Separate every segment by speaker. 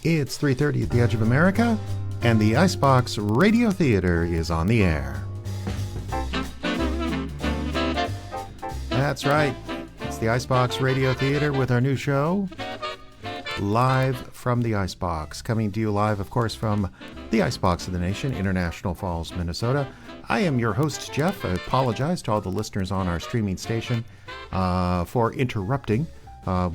Speaker 1: It's 3:30 at the Edge of America, and the Icebox Radio Theater is on the air. That's right. It's the Icebox Radio Theater with our new show, Live from the Icebox. Coming to you live, of course, from the Icebox of the Nation, International Falls, Minnesota. I am your host, Jeff. I apologize to all the listeners on our streaming station for interrupting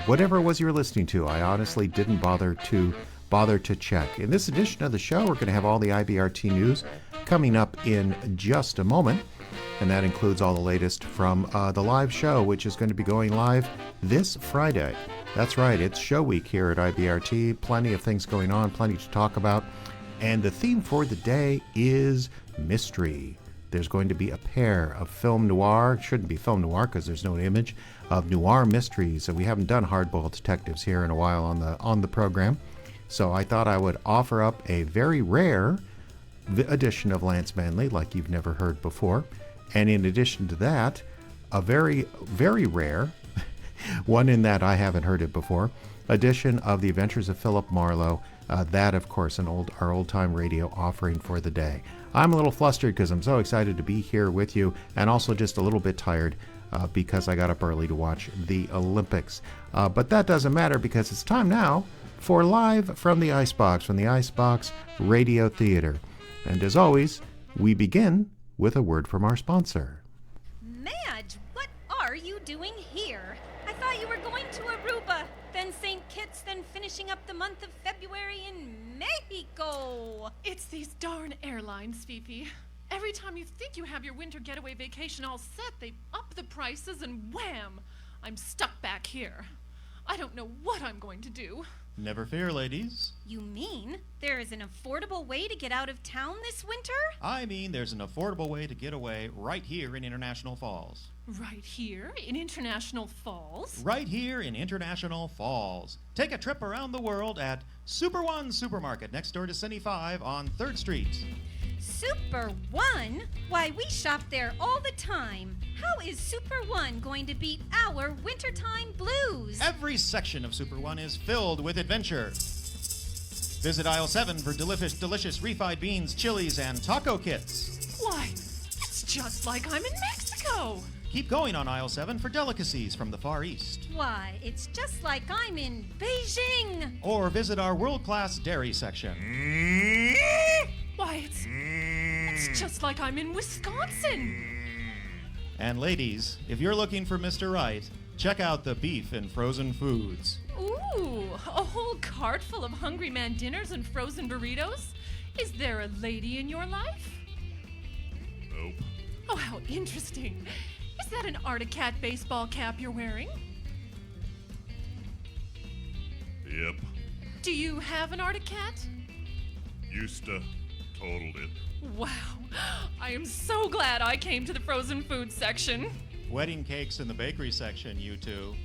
Speaker 1: whatever it was you were listening to. I honestly didn't bother to check. In this edition of the show, we're going to have all the IBRT news coming up in just a moment. And that includes all the latest from the live show, which is going to be going live this Friday. That's right, it's show week here at IBRT. Plenty of things going on, plenty to talk about. And the theme for the day is mystery. There's going to be a pair of film noir, shouldn't be film noir because there's no image, of noir mysteries. And we haven't done hardboiled detectives here in a while on the program. So I thought I would offer up a very rare edition of Lance Manley, like you've never heard before. And in addition to that, a very, very rare, one in that I haven't heard it before, edition of the Adventures of Phillip Marlowe. That, of course, our old-time radio offering for the day. I'm a little flustered because I'm so excited to be here with you, and also just a little bit tired because I got up early to watch the Olympics. But that doesn't matter because it's time now for Live from the Icebox Radio Theater. And as always, we begin with a word from our sponsor.
Speaker 2: Madge, what are you doing here? I thought you were going to Aruba, then St. Kitts, then finishing up the month of February in Mexico.
Speaker 3: It's these darn airlines, Fifi. Every time you think you have your winter getaway vacation all set, they up the prices and wham! I'm stuck back here. I don't know what I'm going to do.
Speaker 4: Never fear, ladies.
Speaker 2: You mean there is an affordable way to get out of town this winter?
Speaker 4: I mean there's an affordable way to get away right here in International Falls.
Speaker 3: Right here in International Falls?
Speaker 4: Right here in International Falls. Take a trip around the world at Super One Supermarket next door to Cine 5 on 3rd Street.
Speaker 2: Super One? Why, we shop there all the time. How is Super One going to beat our wintertime blues?
Speaker 4: Every section of Super One is filled with adventure. Visit aisle 7 for delicious refried beans, chilies, and taco kits.
Speaker 3: Why, it's just like I'm in Mexico.
Speaker 4: Keep going on aisle 7 for delicacies from the Far East.
Speaker 2: Why, it's just like I'm in Beijing.
Speaker 4: Or visit our world-class dairy section.
Speaker 3: Why, it's just like I'm in Wisconsin.
Speaker 4: And ladies, if you're looking for Mr. Right, check out the beef and frozen foods.
Speaker 3: Ooh, a whole cart full of Hungry Man dinners and frozen burritos? Is there a lady in your life?
Speaker 4: Nope.
Speaker 3: Oh, how interesting. Is that an Articat baseball cap you're wearing?
Speaker 5: Yep.
Speaker 3: Do you have an Articat?
Speaker 5: Used to. Totaled it.
Speaker 3: Wow. I am so glad I came to the frozen food section.
Speaker 4: Wedding cakes in the bakery section, you two.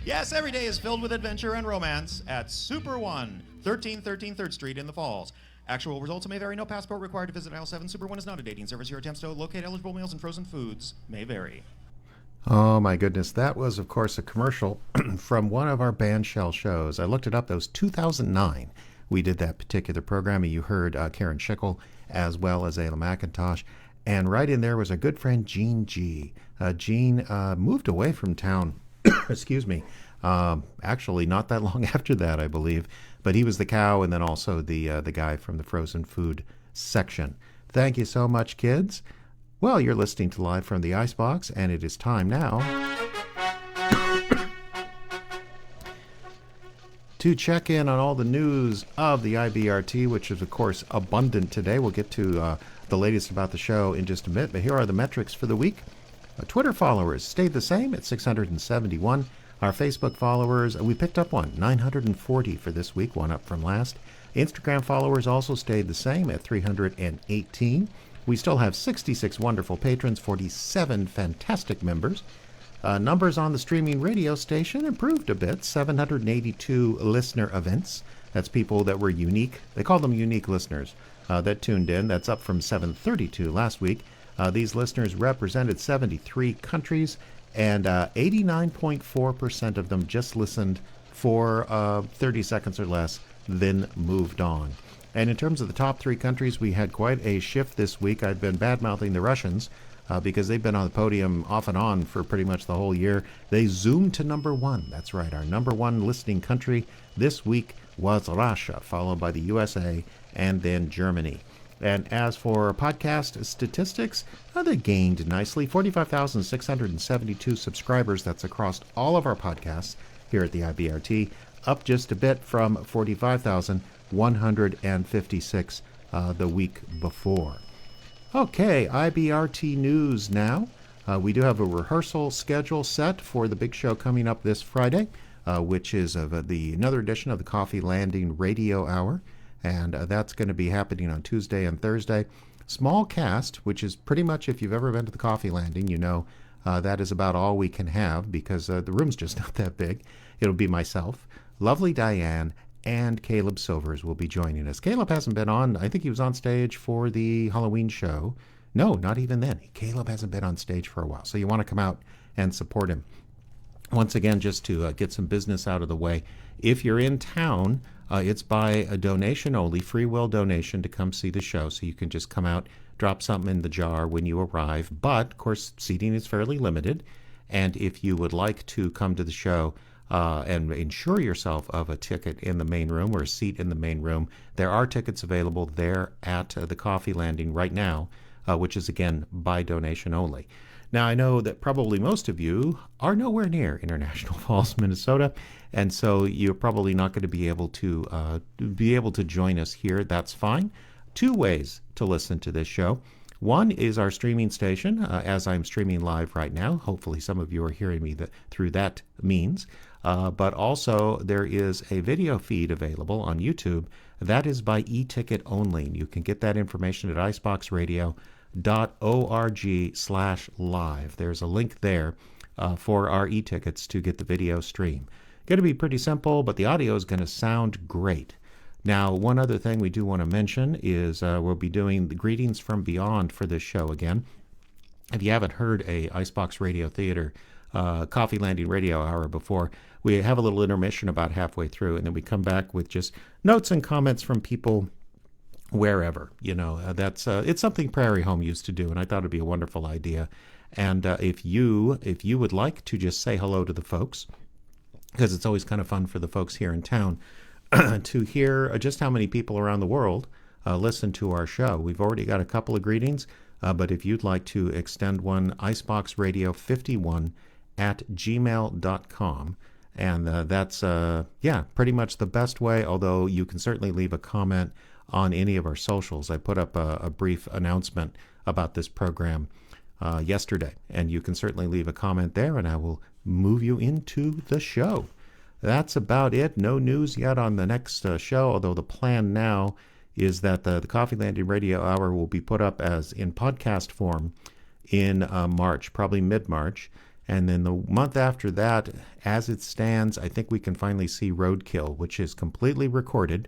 Speaker 4: Yes, every day is filled with adventure and romance at Super One, 1313 3rd Street in the Falls. Actual results may vary. No passport required to visit aisle 7. Super One is not a dating service. Your attempts to locate eligible meals and frozen foods may vary.
Speaker 1: Oh my goodness, that was of course a commercial from one of our bandshell shows. I looked it up, that was 2009. We did that particular program, and you heard Karen Schickel as well as Ayla McIntosh. And right in there was our good friend Gene G. Gene moved away from town, excuse me, actually not that long after that, I believe. But he was the cow and then also the guy from the frozen food section. Thank you so much, kids. Well, you're listening to Live from the Icebox, and it is time now to check in on all the news of the IBRT, which is, of course, abundant today. We'll get to the latest about the show in just a minute, but here are the metrics for the week. Twitter followers stayed the same at 671. Our Facebook followers, we picked up one, 940 for this week, one up from last. Instagram followers also stayed the same at 318. We still have 66 wonderful patrons, 47 fantastic members. Numbers on the streaming radio station improved a bit, 782 listener events. That's people that were unique. They call them unique listeners that tuned in. That's up from 732 last week. These listeners represented 73 countries And 89.4% of them just listened for 30 seconds or less, then moved on. And in terms of the top 3 countries, we had quite a shift this week. I've been bad-mouthing the Russians because they've been on the podium off and on for pretty much the whole year. They zoomed to number 1. That's right. Our number 1 listening country this week was Russia, followed by the USA and then Germany. And as for podcast statistics, they gained nicely. 45,672 subscribers. That's across all of our podcasts here at the IBRT, up just a bit from 45,156 the week before. Okay, IBRT news now. We do have a rehearsal schedule set for the big show coming up this Friday, which is another edition of the Coffee Landing Radio Hour. And that's going to be happening on Tuesday and Thursday. Small cast, which is pretty much, if you've ever been to the Coffee Landing, you know that is about all we can have because the room's just not that big. It'll be myself, lovely Diane, and Caleb Silvers will be joining us. Caleb hasn't been on. I think he was on stage for the Halloween show. No, not even then. Caleb hasn't been on stage for a while. So you want to come out and support him. Once again, just to get some business out of the way, if you're in town, it's by a donation only, free will donation to come see the show. So you can just come out, drop something in the jar when you arrive. But, of course, seating is fairly limited. And if you would like to come to the show and ensure yourself of a ticket in the main room or a seat in the main room, there are tickets available there at the Coffee Landing right now, which is, again, by donation only. Now, I know that probably most of you are nowhere near International Falls, Minnesota, and so you're probably not going to be able to join us here. That's fine. 2 ways to listen to this show. One is our streaming station, as I'm streaming live right now. Hopefully some of you are hearing me through that means. But also there is a video feed available on YouTube. That is by e-ticket only. You can get that information at iceboxradio.org/live. There's a link there for our e-tickets to get the video stream. Going to be pretty simple, but the audio is going to sound great. Now, one other thing we do want to mention is we'll be doing the Greetings from Beyond for this show again. If you haven't heard a Icebox Radio Theater Coffee Landing Radio Hour before, we have a little intermission about halfway through, and then we come back with just notes and comments from people wherever. You know, it's something Prairie Home used to do, and I thought it'd be a wonderful idea. And if you would like to just say hello to the folks, because it's always kind of fun for the folks here in town to hear just how many people around the world listen to our show. We've already got a couple of greetings, but if you'd like to extend one, iceboxradio51@gmail.com. And that's, pretty much the best way, although you can certainly leave a comment on any of our socials. I put up a brief announcement about this program yesterday, and you can certainly leave a comment there, and I will move you into the show. That's about it. No news yet on the next show, although the plan now is that the Coffee Landing Radio Hour will be put up as in podcast form in March, probably mid-March. And then the month after that, as it stands, I think we can finally see Roadkill, which is completely recorded.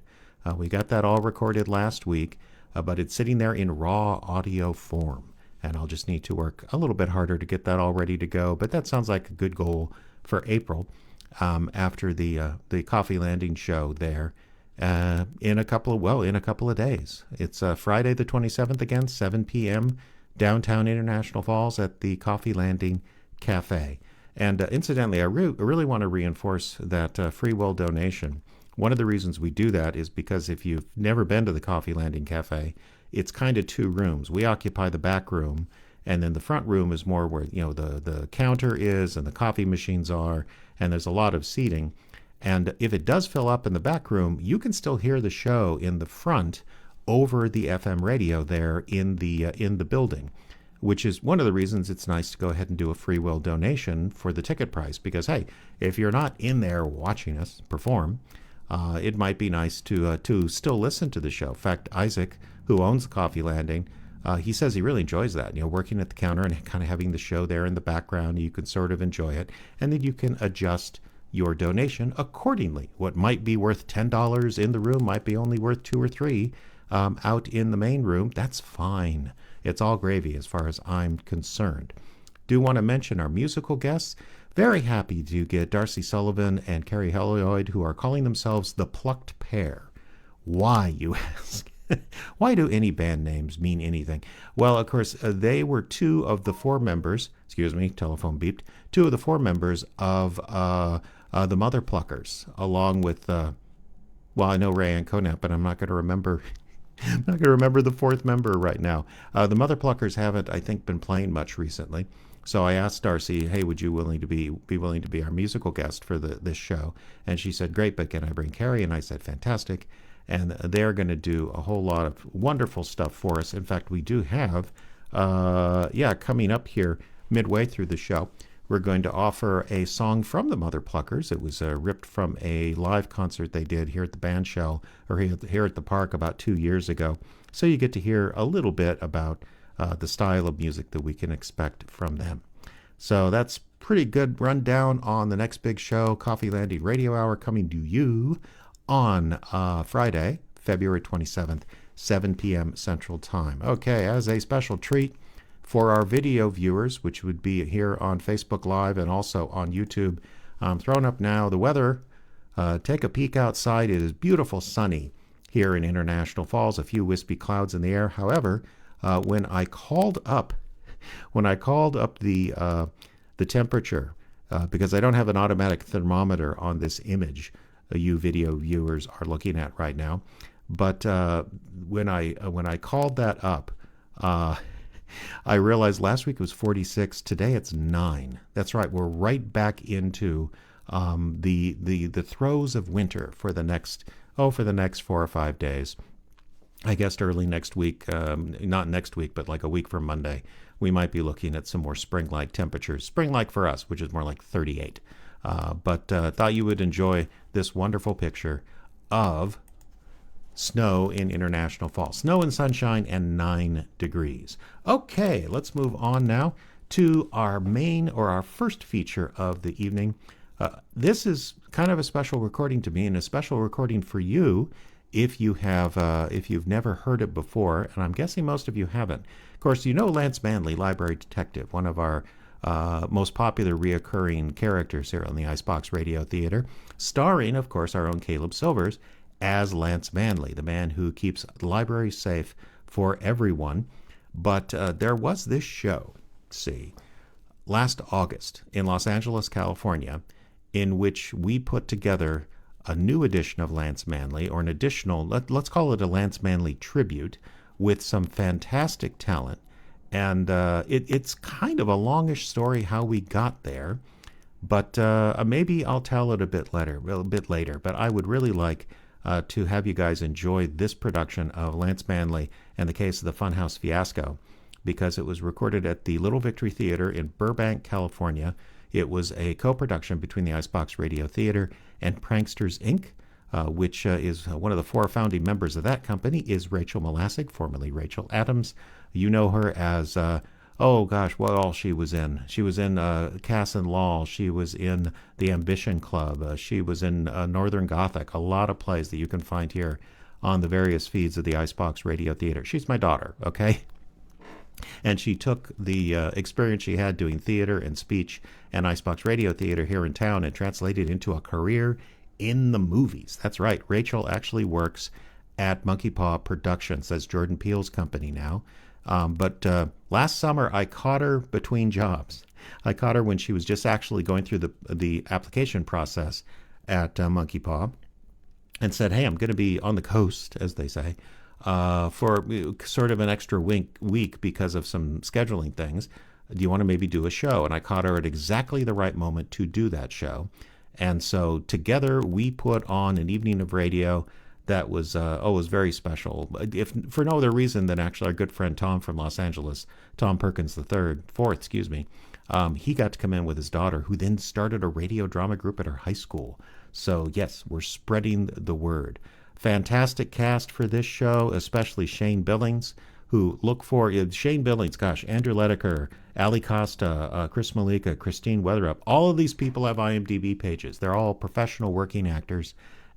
Speaker 1: We got that all recorded last week, but it's sitting there in raw audio form. And I'll just need to work a little bit harder to get that all ready to go. But that sounds like a good goal for April after the Coffee Landing show there in a couple of days. It's Friday the 27th again, 7 p.m., downtown International Falls at the Coffee Landing Cafe. And incidentally, I really want to reinforce that free will donation. One of the reasons we do that is because if you've never been to the Coffee Landing Cafe, it's kind of 2 rooms. We occupy the back room, and then the front room is more where the counter is and the coffee machines are, and there's a lot of seating. And if it does fill up in the back room, you can still hear the show in the front over the FM radio there in the building, which is one of the reasons it's nice to go ahead and do a free will donation for the ticket price. Because, hey, if you're not in there watching us perform, it might be nice to still listen to the show. In fact, Isaac, who owns the Coffee Landing, he says he really enjoys that, working at the counter and kind of having the show there in the background. You can sort of enjoy it, and then you can adjust your donation accordingly. What might be worth $10 in the room might be only worth $2 or $3 out in the main room. That's fine. It's all gravy as far as I'm concerned. do want to mention our musical guests. Very happy to get Darcy Sullivan and Carrie Helioid, who are calling themselves the Plucked Pair. Why, you ask? Why do any band names mean anything? Well, of course, they were two of the four members, excuse me, telephone beeped, two of the four members of the Mother Pluckers, along with, well, I know Rayanne Conant, but I'm not going to remember. I'm not going to remember the fourth member right now. The Mother Pluckers haven't, I think, been playing much recently. So I asked Darcy, hey, would you be willing to be our musical guest for this show? And she said, great, but can I bring Carrie? And I said, fantastic. And they're going to do a whole lot of wonderful stuff for us. In fact, we do have, coming up here midway through the show, we're going to offer a song from the Mother Pluckers. It was ripped from a live concert they did here at the band shell, or here at the park about 2 years ago. So you get to hear a little bit about the style of music that we can expect from them. So that's pretty good rundown on the next big show, Coffee Landing Radio Hour, coming to you on Friday, February 27th, 7 p.m. Central Time. Okay, as a special treat for our video viewers, which would be here on Facebook Live and also on YouTube, I'm throwing up now the weather. Take a peek outside. It is beautiful sunny here in International Falls, a few wispy clouds in the air. However, when I called up the temperature, because I don't have an automatic thermometer on this image you video viewers are looking at right now, but when I called that up, I realized last week it was 46. Today it's 9. That's right. We're right back into the throes of winter for the next 4 or 5 days. I guess early next week, not next week, but like a week from Monday, we might be looking at some more spring-like temperatures. Spring-like for us, which is more like 38. But thought you would enjoy this wonderful picture of snow in International Falls. Snow and sunshine and 9 degrees. Okay, let's move on now to our main, or our first feature of the evening. This is kind of a special recording to me, and a special recording for you if you've never heard it before, and I'm guessing most of you haven't. Of course, you know Lance Manley, Library Detective, one of our most popular reoccurring characters here on the Icebox Radio Theater, starring, of course, our own Caleb Silvers as Lance Manley, the man who keeps the library safe for everyone. But there was this show, last August in Los Angeles, California, in which we put together a new edition of Lance Manley, or an additional, let's call it a Lance Manley tribute, with some fantastic talent. And it's kind of a longish story how we got there, but maybe I'll tell it a bit later. But I would really like to have you guys enjoy this production of Lance Manley and the Case of the Funhouse Fiasco, because it was recorded at the Little Victory Theater in Burbank, California. It was a co-production between the Icebox Radio Theater and Pranksters, Inc., which is one of the 4 founding members of that company is Rachel Molassig, formerly Rachel Adams. You know her as, what all she was in. She was in Cass and Law. She was in The Ambition Club. She was in Northern Gothic, a lot of plays that you can find here on the various feeds of the Icebox Radio Theater. She's my daughter, okay? And she took the experience she had doing theater and speech and Icebox Radio Theater here in town and translated it into a career in the movies. That's right. Rachel actually works at Monkey Paw Productions. That's Jordan Peele's company now. But last summer, I caught her between jobs. I caught her when she was just actually going through the application process at Monkey Paw, and said, hey, I'm going to be on the coast, as they say, for sort of an extra week because of some scheduling things. Do you want to maybe do a show? And I caught her at exactly the right moment to do that show. And so together we put on an evening of radio that was was very special. If for no other reason than actually our good friend Tom from Los Angeles, Tom Perkins fourth, he got to come in with his daughter, who then started a radio drama group at her high school. So yes, we're spreading the word. Fantastic cast for this show, especially Shane Billings, who look for Shane Billings, Andrew Ledecker, Ali Costa, Chris Malika, Christine Weatherup. All of these people have IMDb pages. They're all professional working actors.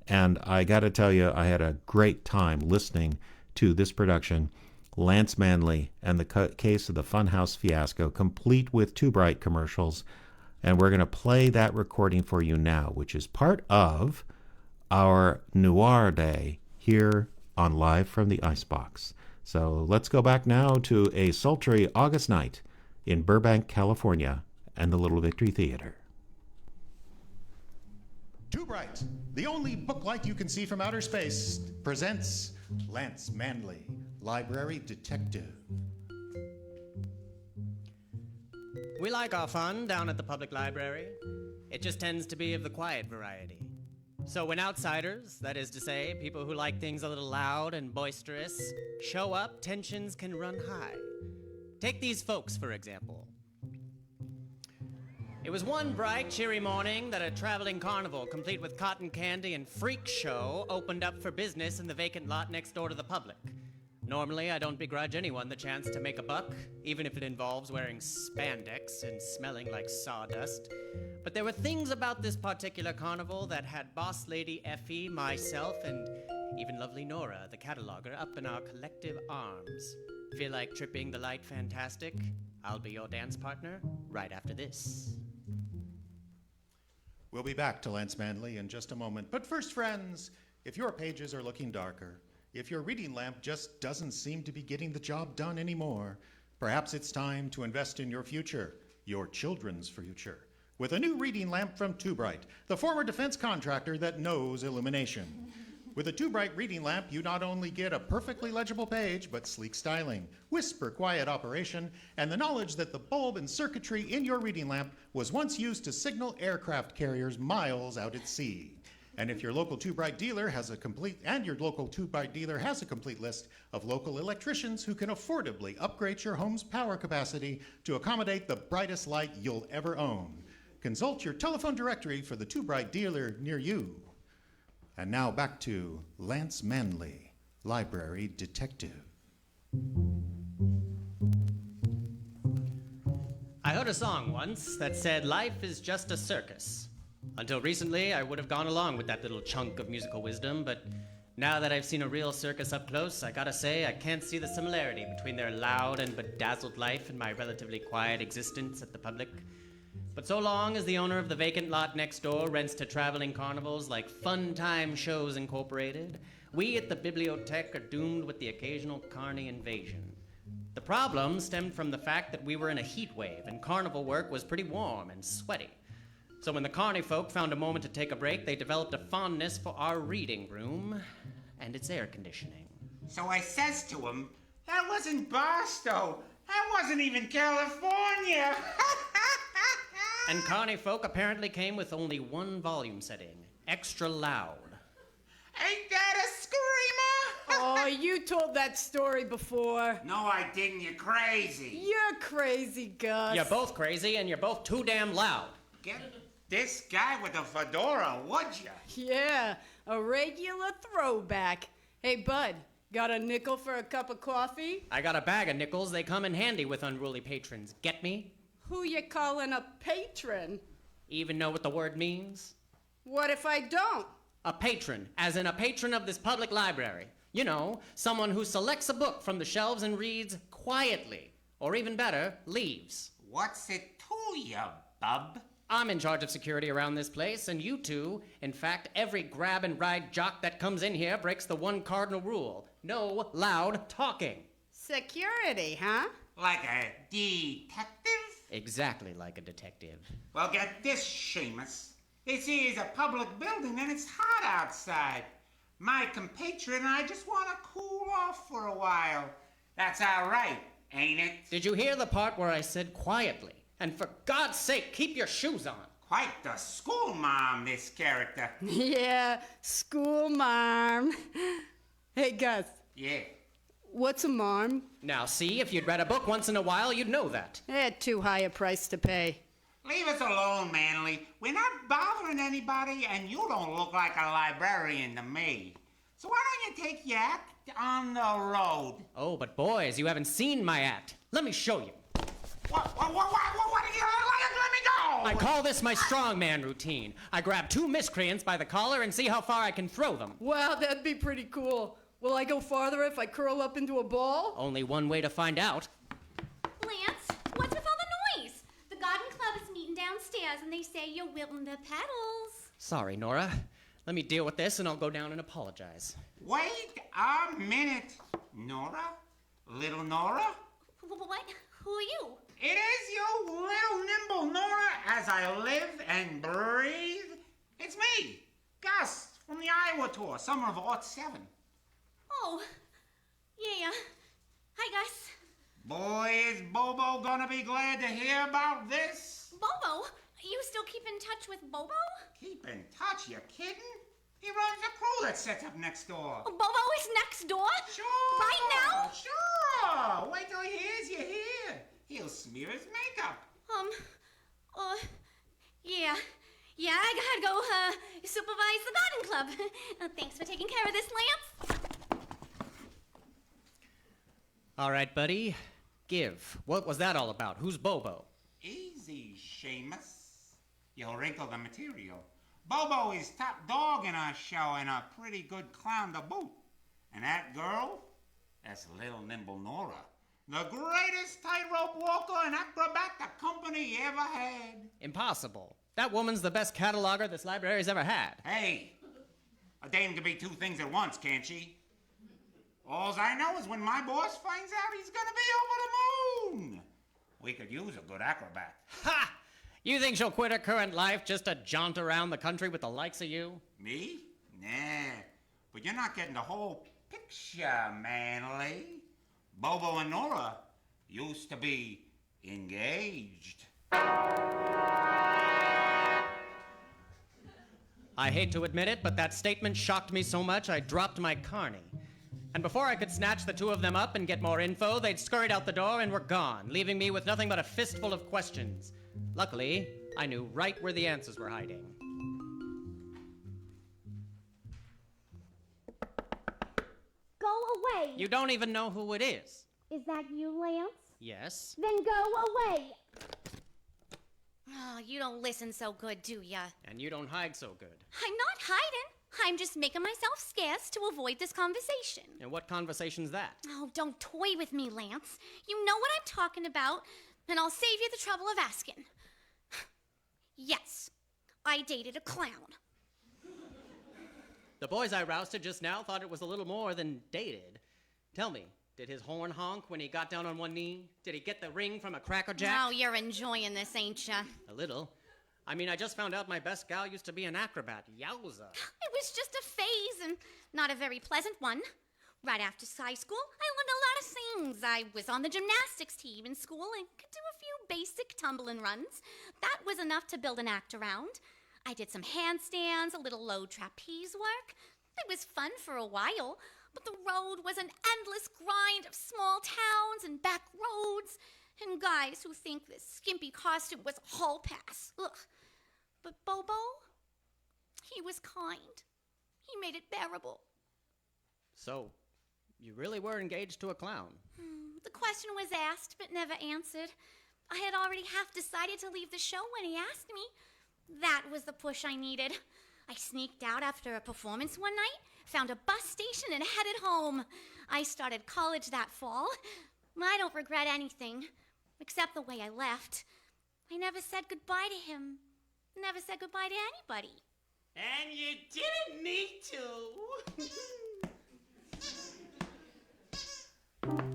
Speaker 1: And I got to tell you, I had a great time listening to this production. Lance Manley and the Case of the Funhouse Fiasco, complete with 2 Bright commercials. And we're going to play that recording for you now, which is part of our Noir Day here on Live from the Icebox. So let's go back now to a sultry August night in Burbank, California, and the Little Victory Theater.
Speaker 4: Too Bright, the only book light you can see from outer space, presents Lance Manley, Library Detective.
Speaker 6: We like our fun down at the public library. It just tends to be of the quiet variety. So when outsiders, that is to say, people who like things a little loud and boisterous, show up, tensions can run high. Take these folks, for example. It was one bright, cheery morning that a traveling carnival, complete with cotton candy and freak show, opened up for business in the vacant lot next door to the public. Normally, I don't begrudge anyone the chance to make a buck, even if it involves wearing spandex and smelling like sawdust. But there were things about this particular carnival that had Boss Lady Effie, myself, and even lovely Nora, the cataloger, up in our collective arms. Feel like tripping the light fantastic? I'll be your dance partner right after this.
Speaker 4: We'll be back to Lance Manley in just a moment. But first, friends, if your pages are looking darker, if your reading lamp just doesn't seem to be getting the job done anymore, perhaps it's time to invest in your future, your children's future, with a new reading lamp from Too Bright, the former defense contractor that knows illumination. With a Too Bright reading lamp, you not only get a perfectly legible page, but sleek styling, whisper-quiet operation, and the knowledge that the bulb and circuitry in your reading lamp was once used to signal aircraft carriers miles out at sea. And if your local Too Bright dealer has a complete list of local electricians who can affordably upgrade your home's power capacity to accommodate the brightest light you'll ever own. Consult your telephone directory for the Too Bright dealer near you. And now back to Lance Manley, Library Detective.
Speaker 6: I heard a song once that said life is just a circus. Until recently, I would have gone along with that little chunk of musical wisdom, but now that I've seen a real circus up close, I gotta say I can't see the similarity between their loud and bedazzled life and my relatively quiet existence at the public. But so long as the owner of the vacant lot next door rents to traveling carnivals like Fun Time Shows Incorporated, we at the Bibliothèque are doomed with the occasional carny invasion. The problem stemmed from the fact that we were in a heat wave and carnival work was pretty warm and sweaty. So when the carny folk found a moment to take a break, they developed a fondness for our reading room and its air conditioning.
Speaker 7: So I says to him, that wasn't Boston. That wasn't even California.
Speaker 6: And carny folk apparently came with only one volume setting, extra loud.
Speaker 7: Ain't that a screamer?
Speaker 8: Oh, you told that story before.
Speaker 7: No, I didn't. You're crazy.
Speaker 8: You're crazy, Gus.
Speaker 6: You're both crazy and you're both too damn loud.
Speaker 7: Get this guy with a fedora, would ya?
Speaker 8: Yeah, a regular throwback. Hey, bud, got a nickel for a cup of coffee?
Speaker 6: I got a bag of nickels. They come in handy with unruly patrons. Get me?
Speaker 8: Who you calling a patron?
Speaker 6: Even know what the word means?
Speaker 8: What if I don't?
Speaker 6: A patron, as in a patron of this public library. You know, someone who selects a book from the shelves and reads quietly. Or even better, leaves.
Speaker 7: What's it to ya, bub?
Speaker 6: I'm in charge of security around this place, and you two, in fact, every grab and ride jock that comes in here breaks the one cardinal rule. No loud talking.
Speaker 8: Security, huh?
Speaker 7: Like a detective?
Speaker 6: Exactly like a detective.
Speaker 7: Well, get this, Seamus. This is a public building and it's hot outside. My compatriot and I just want to cool off for a while. That's all right, ain't it?
Speaker 6: Did you hear the part where I said quietly? And for God's sake, keep your shoes on.
Speaker 7: Quite the school mom, this character.
Speaker 8: Yeah, school marm. Hey, Gus,
Speaker 7: Yeah.
Speaker 8: what's a marm?
Speaker 6: Now, see, if you'd read a book once in a while, you'd know that.
Speaker 8: Too high a price to pay.
Speaker 7: Leave us alone, Manley. We're not bothering anybody, and you don't look like a librarian to me. So why don't you take your act on the road?
Speaker 6: Oh, but boys, you haven't seen my act. Let me show you.
Speaker 7: What are you... Let me go!
Speaker 6: I call this my strongman routine. I grab two miscreants by the collar and see how far I can throw them.
Speaker 8: Well, that'd be pretty cool. Will I go farther if I curl up into a ball?
Speaker 6: Only one way to find out.
Speaker 9: Lance, what's with all the noise? The garden club is meeting downstairs and they say you're wilting the petals.
Speaker 6: Sorry, Nora. Let me deal with this and I'll go down and apologize.
Speaker 7: Wait a minute. Nora? Little Nora?
Speaker 9: What? Who are you?
Speaker 7: It is you, little nimble Nora, as I live and breathe. It's me, Gus, from the Iowa tour, summer of '07.
Speaker 9: Oh, yeah. Hi, Gus.
Speaker 7: Boy, is Bobo gonna be glad to hear about this.
Speaker 9: Bobo? You still keep in touch with Bobo?
Speaker 7: Keep in touch, you kidding? He runs the crew that sets up next door.
Speaker 9: Oh, Bobo is next door?
Speaker 7: Sure.
Speaker 9: Right now?
Speaker 7: Sure. Wait till he hears you're here. He'll smear his makeup.
Speaker 9: Yeah. Yeah, I gotta go, supervise the garden club. Thanks for taking care of this, Lance.
Speaker 6: All right, buddy. Give. What was that all about? Who's Bobo?
Speaker 7: Easy, Seamus. You'll wrinkle the material. Bobo is top dog in our show and a pretty good clown to boot. And that girl, that's little nimble Nora. The greatest tightrope walker and acrobat the company ever had.
Speaker 6: Impossible. That woman's the best cataloger this library's ever had.
Speaker 7: Hey, a dame can be two things at once, can't she? Alls I know is when my boss finds out he's gonna be over the moon. We could use a good acrobat.
Speaker 6: Ha! You think she'll quit her current life just to jaunt around the country with the likes of you?
Speaker 7: Me? Nah. But you're not getting the whole picture, Manley. Bobo and Nora used to be engaged.
Speaker 6: I hate to admit it, but that statement shocked me so much I dropped my carny. And before I could snatch the two of them up and get more info, they'd scurried out the door and were gone, leaving me with nothing but a fistful of questions. Luckily, I knew right where the answers were hiding.
Speaker 9: Go away.
Speaker 6: You don't even know who it is.
Speaker 9: Is that you, Lance?
Speaker 6: Yes?
Speaker 9: Then go away. Oh, you don't listen so good, do ya?
Speaker 6: And you don't hide so good.
Speaker 9: I'm not hiding. I'm just making myself scarce to avoid this conversation.
Speaker 6: And what conversation's that?
Speaker 9: Oh, don't toy with me, Lance. You know what I'm talking about, and I'll save you the trouble of asking. Yes, I dated a clown.
Speaker 6: The boys I rousted just now thought it was a little more than dated. Tell me, did his horn honk when he got down on one knee? Did he get the ring from a Cracker Jack?
Speaker 9: Oh, you're enjoying this, ain't ya?
Speaker 6: A little. I mean, I just found out my best gal used to be an acrobat. Yowza.
Speaker 9: It was just a phase, and not a very pleasant one. Right after high school, I learned a lot of things. I was on the gymnastics team in school and could do a few basic tumbling runs. That was enough to build an act around. I did some handstands, a little low trapeze work. It was fun for a while, but the road was an endless grind of small towns and back roads and guys who think this skimpy costume was a hall pass. Ugh. But Bobo, he was kind. He made it bearable.
Speaker 6: So, you really were engaged to a clown?
Speaker 9: The question was asked, but never answered. I had already half decided to leave the show when he asked me. That was the push I needed. I sneaked out after a performance one night, found a bus station, and headed home. I started college that fall. I don't regret anything, except the way I left. I never said goodbye to him. Never said goodbye to anybody.
Speaker 7: And you didn't need to.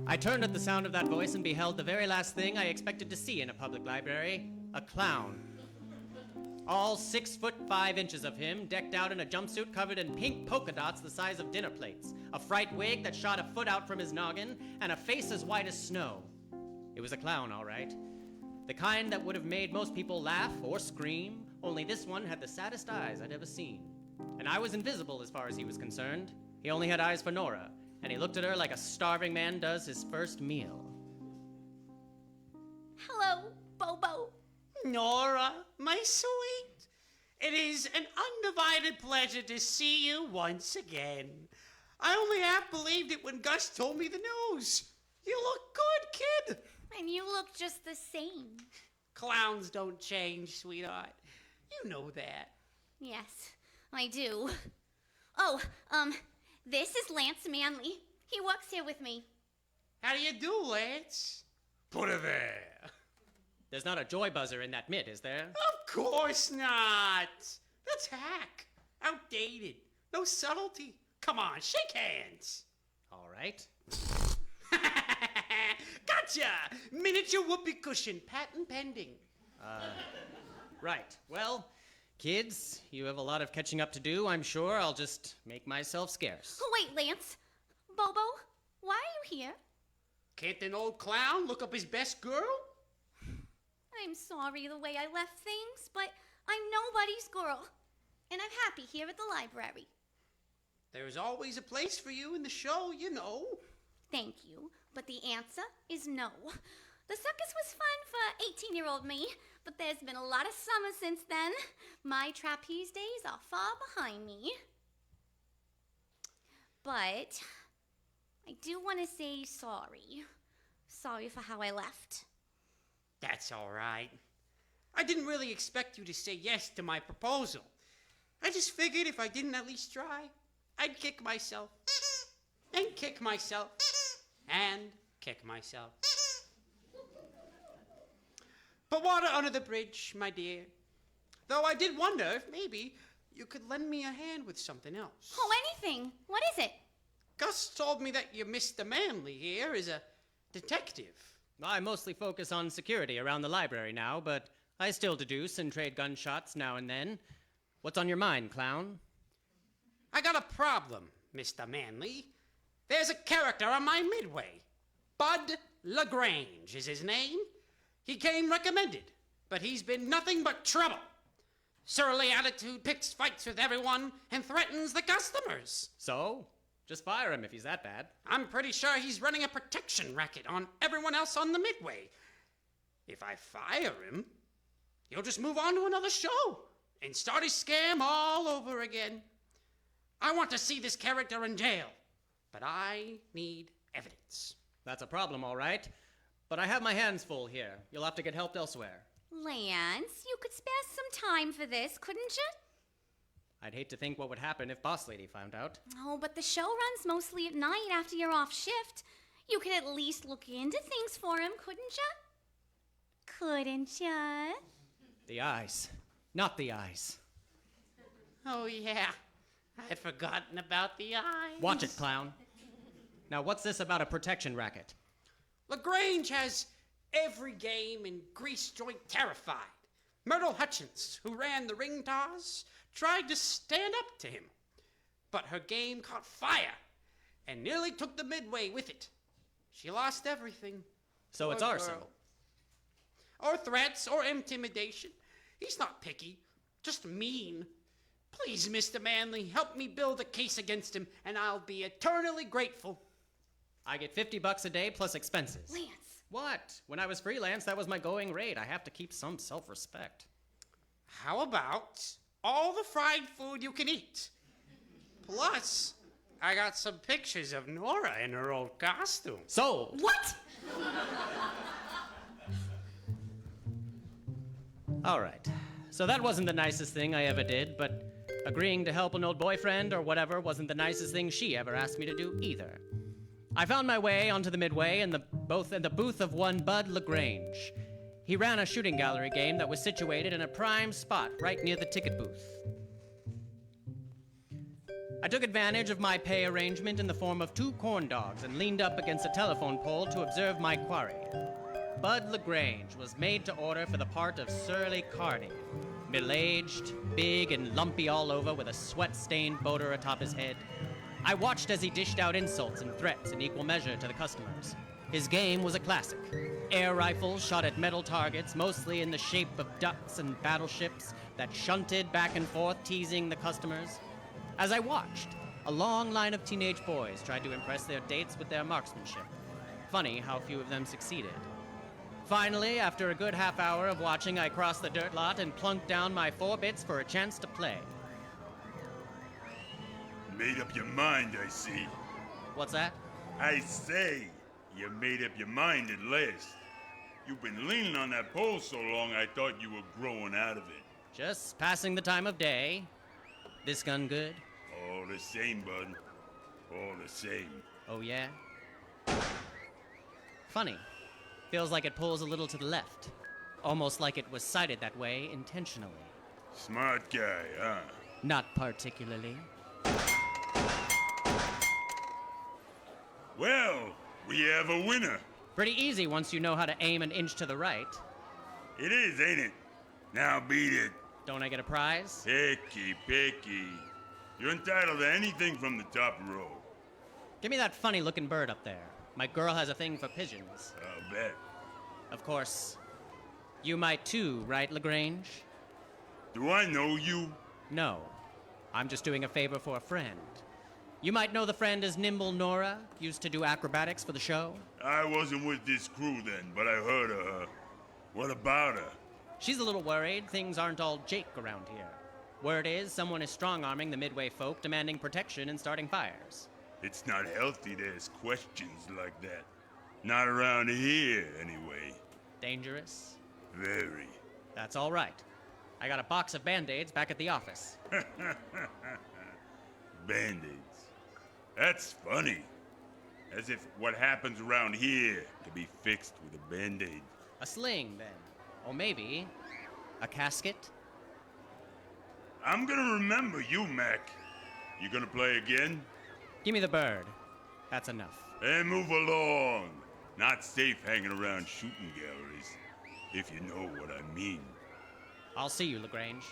Speaker 6: I turned at the sound of that voice and beheld the very last thing I expected to see in a public library, a clown. All 6'5" of him, decked out in a jumpsuit covered in pink polka dots the size of dinner plates, a fright wig that shot a foot out from his noggin, and a face as white as snow. It was a clown, all right. The kind that would have made most people laugh or scream, only this one had the saddest eyes I'd ever seen. And I was invisible as far as he was concerned. He only had eyes for Nora, and he looked at her like a starving man does his first meal.
Speaker 9: Hello, Bobo.
Speaker 10: Nora, my sweet, it is an undivided pleasure to see you once again. I only half believed it when Gus told me the news. You look good, kid.
Speaker 9: And you look just the same.
Speaker 10: Clowns don't change, sweetheart. You know that.
Speaker 9: Yes, I do. Oh, This is Lance Manley. He works here with me.
Speaker 10: How do you do, Lance? Put her there.
Speaker 6: There's not a joy buzzer in that mitt, is there?
Speaker 10: Of course not. That's hack. Outdated. No subtlety. Come on, shake hands.
Speaker 6: All right.
Speaker 10: Gotcha! Miniature whoopee cushion, patent pending.
Speaker 6: Right. Well, kids, you have a lot of catching up to do, I'm sure. I'll just make myself scarce.
Speaker 9: Oh, wait, Lance. Bobo, why are you here?
Speaker 10: Can't an old clown look up his best girl?
Speaker 9: I'm sorry the way I left things, but I'm nobody's girl. And I'm happy here at the library.
Speaker 10: There's always a place for you in the show, you know.
Speaker 9: Thank you, but the answer is no. The circus was fun for 18-year-old me, but there's been a lot of summer since then. My trapeze days are far behind me. But I do want to say sorry. Sorry for how I left.
Speaker 10: That's all right. I didn't really expect you to say yes to my proposal. I just figured if I didn't at least try, I'd kick myself. And kick myself. And kick myself. But water under the bridge, my dear. Though I did wonder if maybe you could lend me a hand with something else.
Speaker 9: Oh, anything. What is it?
Speaker 10: Gus told me that your Mr. Manley here is a detective.
Speaker 6: I mostly focus on security around the library now, but I still deduce and trade gunshots now and then. What's on your mind, clown?
Speaker 10: I got a problem, Mr. Manley. There's a character on my midway. Bud LaGrange is his name. He came recommended, but he's been nothing but trouble. Surly attitude, picks fights with everyone, and threatens the customers.
Speaker 6: So? Just fire him if he's that bad.
Speaker 10: I'm pretty sure he's running a protection racket on everyone else on the midway. If I fire him, he'll just move on to another show and start his scam all over again. I want to see this character in jail, but I need evidence.
Speaker 6: That's a problem, all right. But I have my hands full here. You'll have to get help elsewhere.
Speaker 9: Lance, you could spare some time for this, couldn't you?
Speaker 6: I'd hate to think what would happen if Boss Lady found out.
Speaker 9: Oh, but the show runs mostly at night after you're off shift. You could at least look into things for him, couldn't you? Couldn't you?
Speaker 6: The eyes. Not the eyes.
Speaker 10: Oh, yeah. I'd forgotten about the eyes.
Speaker 6: Watch it, clown. Now, what's this about a protection racket?
Speaker 10: LaGrange has every game in Grease Joint terrified. Myrtle Hutchins, who ran the ring toss, tried to stand up to him. But her game caught fire and nearly took the midway with it. She lost everything.
Speaker 6: So
Speaker 10: Poor
Speaker 6: it's arson.
Speaker 10: girl. Or threats or intimidation. He's not picky, just mean. Please, Mr. Manley, help me build a case against him, and I'll be eternally grateful.
Speaker 6: I get $50 a day plus expenses.
Speaker 9: Lance.
Speaker 6: What? When I was freelance, that was my going rate. I have to keep some self-respect.
Speaker 10: How about all the fried food you can eat? Plus, I got some pictures of Nora in her old costume.
Speaker 6: Sold.
Speaker 9: What?
Speaker 6: All right. So that wasn't the nicest thing I ever did, but agreeing to help an old boyfriend or whatever wasn't the nicest thing she ever asked me to do either. I found my way onto the midway in the booth of one Bud LaGrange. He ran a shooting gallery game that was situated in a prime spot right near the ticket booth. I took advantage of my pay arrangement in the form of 2 corn dogs and leaned up against a telephone pole to observe my quarry. Bud LaGrange was made to order for the part of Surly Carney. Middle-aged, big and lumpy all over with a sweat-stained boater atop his head. I watched as he dished out insults and threats in equal measure to the customers. His game was a classic. Air rifles shot at metal targets, mostly in the shape of ducks and battleships that shunted back and forth, teasing the customers. As I watched, a long line of teenage boys tried to impress their dates with their marksmanship. Funny how few of them succeeded. Finally, after a good half hour of watching, I crossed the dirt lot and plunked down my 4 bits for a chance to play.
Speaker 5: Made up your mind, I see.
Speaker 6: What's that?
Speaker 5: I say, you made up your mind at last. You've been leaning on that pole so long, I thought you were growing out of it.
Speaker 6: Just passing the time of day. This gun good?
Speaker 5: All the same, bud. All the same.
Speaker 6: Oh, yeah? Funny. Feels like it pulls a little to the left. Almost like it was sighted that way intentionally.
Speaker 5: Smart guy, huh?
Speaker 6: Not particularly.
Speaker 5: Well, we have a winner.
Speaker 6: Pretty easy once you know how to aim an inch to the right.
Speaker 5: It is, ain't it? Now beat it.
Speaker 6: Don't I get a prize?
Speaker 5: Picky. You're entitled to anything from the top row.
Speaker 6: Give me that funny-looking bird up there. My girl has a thing for pigeons.
Speaker 5: I'll bet.
Speaker 6: Of course. You might too, right, LaGrange?
Speaker 5: Do I know you?
Speaker 6: No. I'm just doing a favor for a friend. You might know the friend as Nimble Nora, used to do acrobatics for the show.
Speaker 5: I wasn't with this crew then, but I heard of her. What about her?
Speaker 6: She's a little worried things aren't all Jake around here. Word is someone is strong-arming the Midway folk, demanding protection and starting fires.
Speaker 5: It's not healthy to ask questions like that. Not around here, anyway.
Speaker 6: Dangerous?
Speaker 5: Very.
Speaker 6: That's all right. I got a box of Band-Aids back at the office.
Speaker 5: Band-Aids. That's funny. As if what happens around here can be fixed with a Band-Aid.
Speaker 6: A sling, then. Or maybe a casket?
Speaker 5: I'm gonna remember you, Mac. You gonna play again?
Speaker 6: Give me the bird. That's enough.
Speaker 5: And move along. Not safe hanging around shooting galleries, if you know what I mean.
Speaker 6: I'll see you, LaGrange.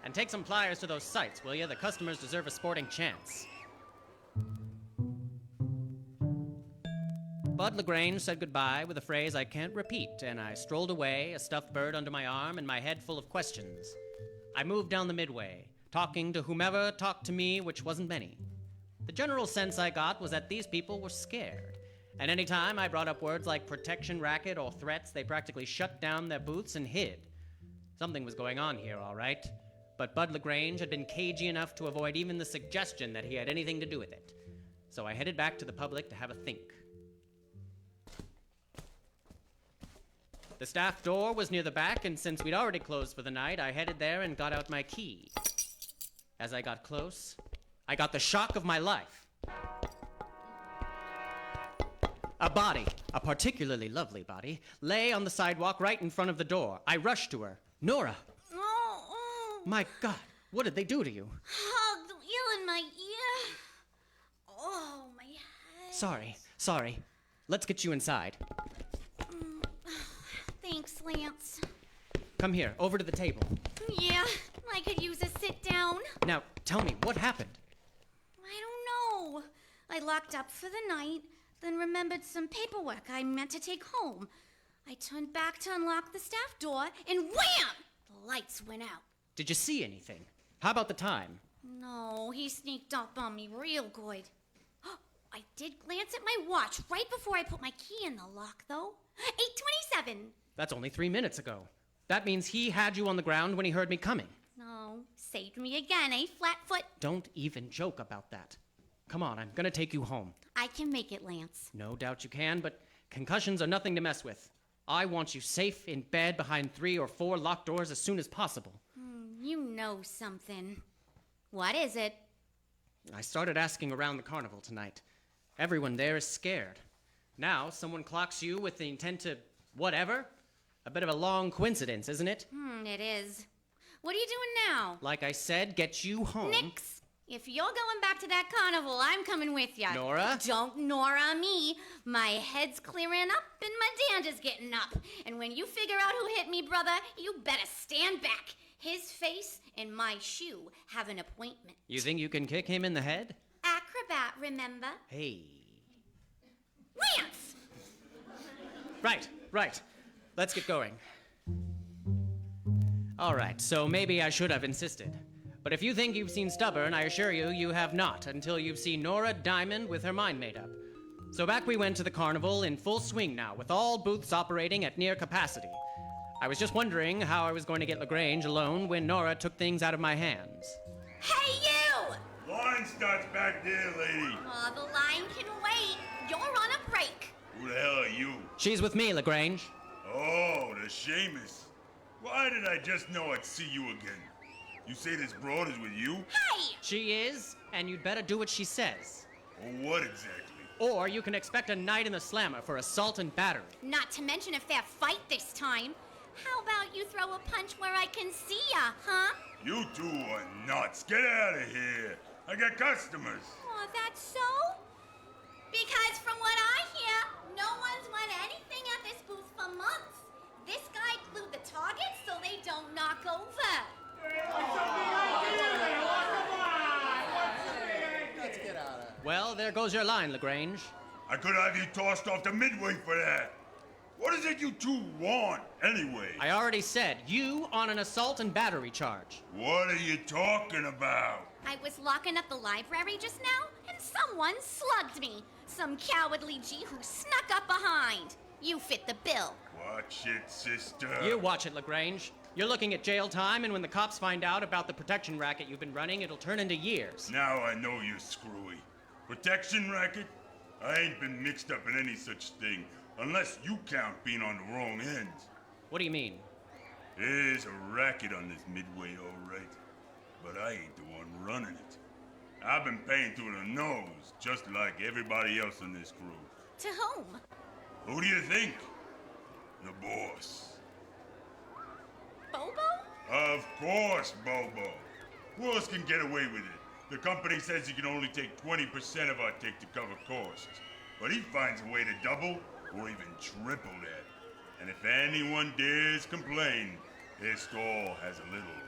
Speaker 6: And take some pliers to those sights, will you? The customers deserve a sporting chance. Bud LaGrange said goodbye with a phrase I can't repeat, and I strolled away, a stuffed bird under my arm and my head full of questions. I moved down the Midway, talking to whomever talked to me, which wasn't many. The general sense I got was that these people were scared, and any time I brought up words like protection racket or threats, they practically shut down their booths and hid. Something was going on here, all right, but Bud LaGrange had been cagey enough to avoid even the suggestion that he had anything to do with it. So I headed back to the public to have a think. The staff door was near the back, and since we'd already closed for the night, I headed there and got out my key. As I got close, I got the shock of my life. A body, a particularly lovely body, lay on the sidewalk right in front of the door. I rushed to her. Nora!
Speaker 9: Oh.
Speaker 6: My God, what did they do to you?
Speaker 9: Oh, the wheel in my ear. Oh, my head.
Speaker 6: Sorry. Let's get you inside.
Speaker 9: Thanks, Lance.
Speaker 6: Come here, over to the table.
Speaker 9: Yeah, I could use a sit down.
Speaker 6: Now, tell me, what happened?
Speaker 9: I don't know. I locked up for the night, then remembered some paperwork I meant to take home. I turned back to unlock the staff door, and wham! The lights went out.
Speaker 6: Did you see anything? How about the time?
Speaker 9: No, he sneaked up on me real good. I did glance at my watch right before I put my key in the lock, though. 8:27.
Speaker 6: That's only 3 minutes ago. That means he had you on the ground when he heard me coming.
Speaker 9: No, saved me again, eh, Flatfoot?
Speaker 6: Don't even joke about that. Come on, I'm gonna take you home.
Speaker 9: I can make it, Lance.
Speaker 6: No doubt you can, but concussions are nothing to mess with. I want you safe in bed behind 3 or 4 locked doors as soon as possible.
Speaker 9: You know something. What is it?
Speaker 6: I started asking around the carnival tonight. Everyone there is scared. Now, someone clocks you with the intent to whatever? A bit of a long coincidence, isn't it?
Speaker 9: It is. What are you doing now?
Speaker 6: Like I said, get you home.
Speaker 9: Nix! If you're going back to that carnival, I'm coming with ya.
Speaker 6: Nora?
Speaker 9: Don't Nora me. My head's clearing up and my dander's getting up. And when you figure out who hit me, brother, you better stand back. His face and my shoe have an appointment.
Speaker 6: You think you can kick him in the head?
Speaker 9: Acrobat, remember?
Speaker 6: Hey.
Speaker 9: Lance!
Speaker 6: Right. Let's get going. All right, so maybe I should have insisted. But if you think you've seen Stubborn, I assure you, you have not, until you've seen Nora Diamond with her mind made up. So back we went to the carnival in full swing now, with all booths operating at near capacity. I was just wondering how I was going to get LaGrange alone when Nora took things out of my hands.
Speaker 9: Hey, you!
Speaker 5: Line starts back there, lady.
Speaker 9: Aw, the line can wait. You're on a break.
Speaker 5: Who the hell are you?
Speaker 6: She's with me, LaGrange.
Speaker 5: Oh, the Seamus. Why did I just know I'd see you again? You say this broad is with you?
Speaker 9: Hey!
Speaker 6: She is, and you'd better do what she says.
Speaker 5: Or what exactly?
Speaker 6: Or you can expect a night in the slammer for assault and battery.
Speaker 9: Not to mention a fair fight this time. How about you throw a punch where I can see ya, huh?
Speaker 5: You two are nuts. Get out of here. I got customers.
Speaker 9: Oh, that's so? Because from what I hear, no one's won anything at this booth for months. This guy glued the targets so they don't knock over.
Speaker 11: Let's get out of here.
Speaker 6: Well, there goes your line, LaGrange.
Speaker 5: I could have you tossed off the Midway for that. What is it you two want, anyway?
Speaker 6: I already said, you on an assault and battery charge.
Speaker 5: What are you talking about?
Speaker 9: I was locking up the library just now, and someone slugged me. Some cowardly G who snuck up behind. You fit the bill.
Speaker 5: Watch it, sister.
Speaker 6: You watch it, LaGrange. You're looking at jail time, and when the cops find out about the protection racket you've been running, it'll turn into years.
Speaker 5: Now I know you're screwy. Protection racket? I ain't been mixed up in any such thing, unless you count being on the wrong end.
Speaker 6: What do you mean?
Speaker 5: There's a racket on this Midway, all right. But I ain't the one running it. I've been paying through the nose, just like everybody else in this crew.
Speaker 9: To whom?
Speaker 5: Who do you think? The boss.
Speaker 9: Bobo?
Speaker 5: Of course, Bobo. Who else can get away with it? The company says he can only take 20% of our take to cover costs. But he finds a way to double or even triple that. And if anyone dares complain, their stall has a little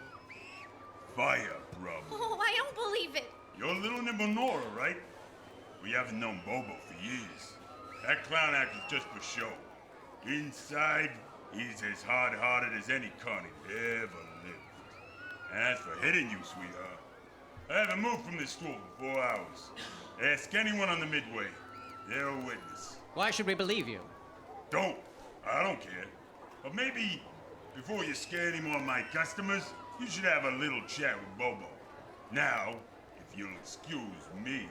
Speaker 5: fire problem.
Speaker 9: Oh, I don't believe it.
Speaker 5: You're a little nimble Nora, right? We haven't known Bobo for years. That clown act is just for show. Inside, he's as hard-hearted as any carny ever lived. And as for hitting you, sweetheart, I haven't moved from this stool for 4 hours. Ask anyone on the Midway. They're a witness.
Speaker 6: Why should we believe you?
Speaker 5: Don't. I don't care. But maybe, before you scare any more of my customers, you should have a little chat with Bobo. Now, if you'll excuse me.